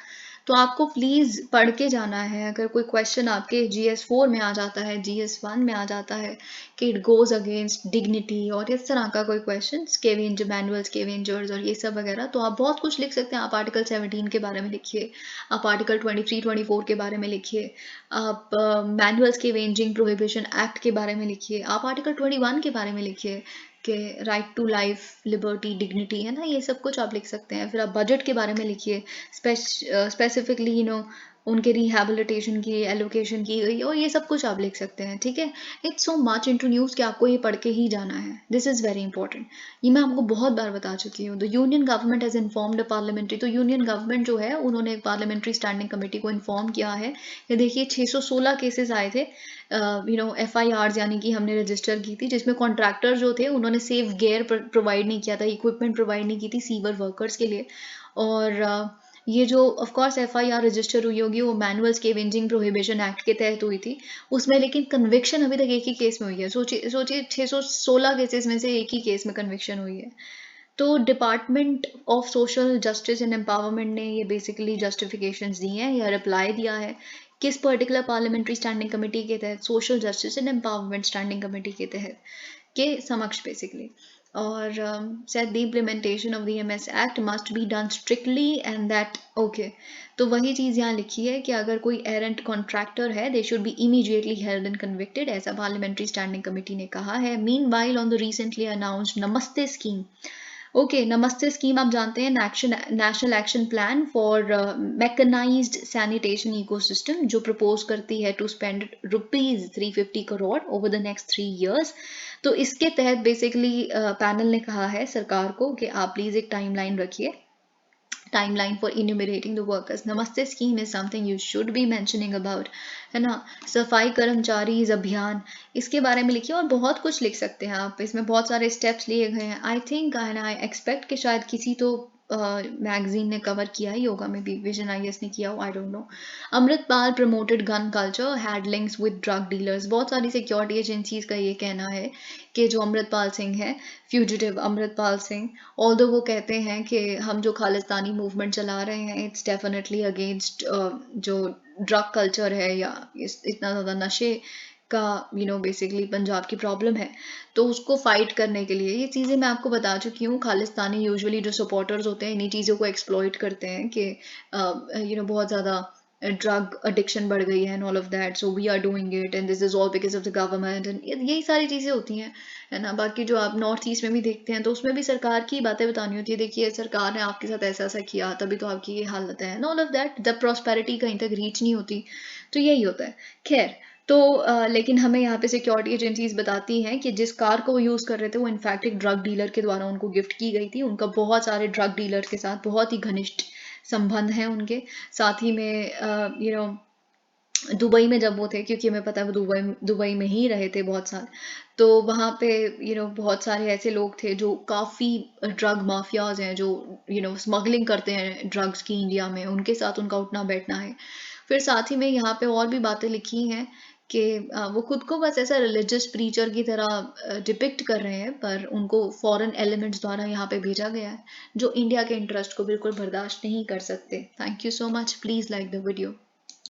तो आपको प्लीज़ पढ़ के जाना है। अगर कोई क्वेश्चन आपके GS4 में आ जाता है, GS1 में आ जाता है कि इट गोज अगेंस्ट डिग्निटी और इस तरह का कोई क्वेश्चन, स्केवेंजर, मैनुअल स्केवेंजर्स और ये सब वगैरह, तो आप बहुत कुछ लिख सकते हैं। आप आर्टिकल 17 के बारे में लिखिए, आप आर्टिकल 23-24 के बारे में लिखिए, आप मैनुअल स्केवेंजिंग प्रोहिबिशन एक्ट के बारे में लिखिए, आप आर्टिकल 21 के बारे में लिखिए कि right to life, liberty, dignity, है ना, ये सब कुछ आप लिख सकते हैं। फिर आप बजट के बारे में लिखिए, स्पेसिफिकली उनके रिहेबिलिटेशन की एलोकेशन की गई और ये सब कुछ आप लिख सकते हैं। ठीक है, it's so much into news कि आपको ये पढ़ के ही जाना है। दिस इज़ वेरी इंपॉर्टेंट, ये मैं आपको बहुत बार बता चुकी हूँ। The union government has informed a parliamentary, तो यूनियन गवर्नमेंट जो है उन्होंने एक पार्लियामेंट्री स्टैंडिंग कमेटी को इन्फॉर्म किया है कि देखिए 616 केसेस आए थे, FIRs यानी कि हमने रजिस्टर की थी, जिसमें कॉन्ट्रैक्टर जो थे उन्होंने सेफ गेयर प्रोवाइड नहीं किया था, इक्विपमेंट प्रोवाइड नहीं की थी सीवर वर्कर्स के लिए। और ये जो ऑफ कोर्स FIR रजिस्टर हुई होगी वो मैनुअल स्केवेंजिंग प्रोहिबिशन एक्ट के तहत हुई थी उसमें, लेकिन कन्विक्शन अभी तक एक ही केस में हुई है। सोचिए 616 केसेस में से एक ही केस में कन्विक्शन हुई है। तो department of social justice and empowerment ने ये बेसिकली जस्टिफिकेशंस दी हैं या रिप्लाई दिया है किस पर्टिकुलर पार्लियामेंट्री स्टैंडिंग कमेटी के तहत, social justice and empowerment standing committee के तहत के समक्ष बेसिकली। और said the implementation of the MS Act must be done strictly and that okay, तो वही चीज़ यहाँ लिखी है कि अगर कोई एरेंट कॉन्ट्रैक्टर है they should be immediately held and convicted, ऐसा पार्लियामेंट्री स्टैंडिंग कमेटी ने कहा है। Meanwhile on the recently announced Namaste scheme, okay, Namaste scheme आप जानते हैं, national action plan for mechanised sanitation ecosystem, जो प्रपोज करती है to spend ₹350 crore over the next 3 years। तो इसके तहत बेसिकली पैनल ने कहा है सरकार को कि आप प्लीज़ एक टाइमलाइन रखिए, timeline for enumerating the workers। नमस्ते scheme is something you should be mentioning about, है ना। सफाई कर्मचारी अभियान, इसके बारे में लिखिए और बहुत कुछ लिख सकते हैं आप, इसमें बहुत सारे स्टेप्स लिए गए हैं। I think and I expect कि शायद किसी तो मैगजीन ने कवर किया ही होगा, मे बी विजन IS ने किया हो, I don't know. Amritpal promoted gun culture, had links with drug dealers, बहुत सारी सिक्योरिटी एजेंसीज का ये कहना है कि जो अमृतपाल सिंह है, फ्यूजिटिव अमृतपाल सिंह, ऑल्दो वो कहते हैं कि हम जो खालिस्तानी मूवमेंट चला रहे हैं इट्स डेफिनेटली अगेंस्ट जो ड्रग कल्चर है या इतना ज़्यादा नशे का बेसिकली पंजाब की प्रॉब्लम है, तो उसको फाइट करने के लिए ये चीज़ें मैं आपको बता चुकी हूँ। खालिस्तानी यूजुअली जो सपोर्टर्स होते हैं इन्हीं चीज़ों को एक्सप्लॉइट करते हैं कि बहुत ज़्यादा ड्रग एडिक्शन बढ़ गई है and all of that, so we are doing it and this is all because of the government and यही सारी चीज़ें होती हैं, है ना। बाकी जो आप नॉर्थ ईस्ट में भी देखते हैं तो उसमें भी सरकार की बातें बतानी होती है, देखिए सरकार ने आपके साथ ऐसा ऐसा किया तभी तो आपकी ये हालत है एंड ऑल ऑफ दैट, जब प्रॉस्पेरिटी कहीं तक रीच नहीं होती तो यही होता है। खैर, तो लेकिन हमें यहाँ पे सिक्योरिटी एजेंसीज बताती हैं कि जिस कार को वो यूज़ कर रहे थे वो इनफैक्ट एक ड्रग डीलर के द्वारा उनको गिफ्ट की गई थी। उनका बहुत सारे ड्रग डीलर के साथ बहुत ही घनिष्ठ संबंध हैं उनके, साथ ही में दुबई में जब वो थे, क्योंकि हमें पता है वो दुबई में ही रहे थे बहुत साल, तो वहाँ पे बहुत सारे ऐसे लोग थे जो काफ़ी ड्रग माफियाज हैं, जो स्मगलिंग करते हैं ड्रग्स की इंडिया में, उनके साथ उनका उठना बैठना है। फिर साथ ही में यहाँ पे और भी बातें लिखी हैं कि वो खुद को बस ऐसा रिलीजियस प्रीचर की तरह डिपिक्ट कर रहे हैं, पर उनको फॉरेन एलिमेंट्स द्वारा यहाँ पे भेजा गया है जो इंडिया के इंटरेस्ट को बिल्कुल बर्दाश्त नहीं कर सकते। Thank you so much, please like the video.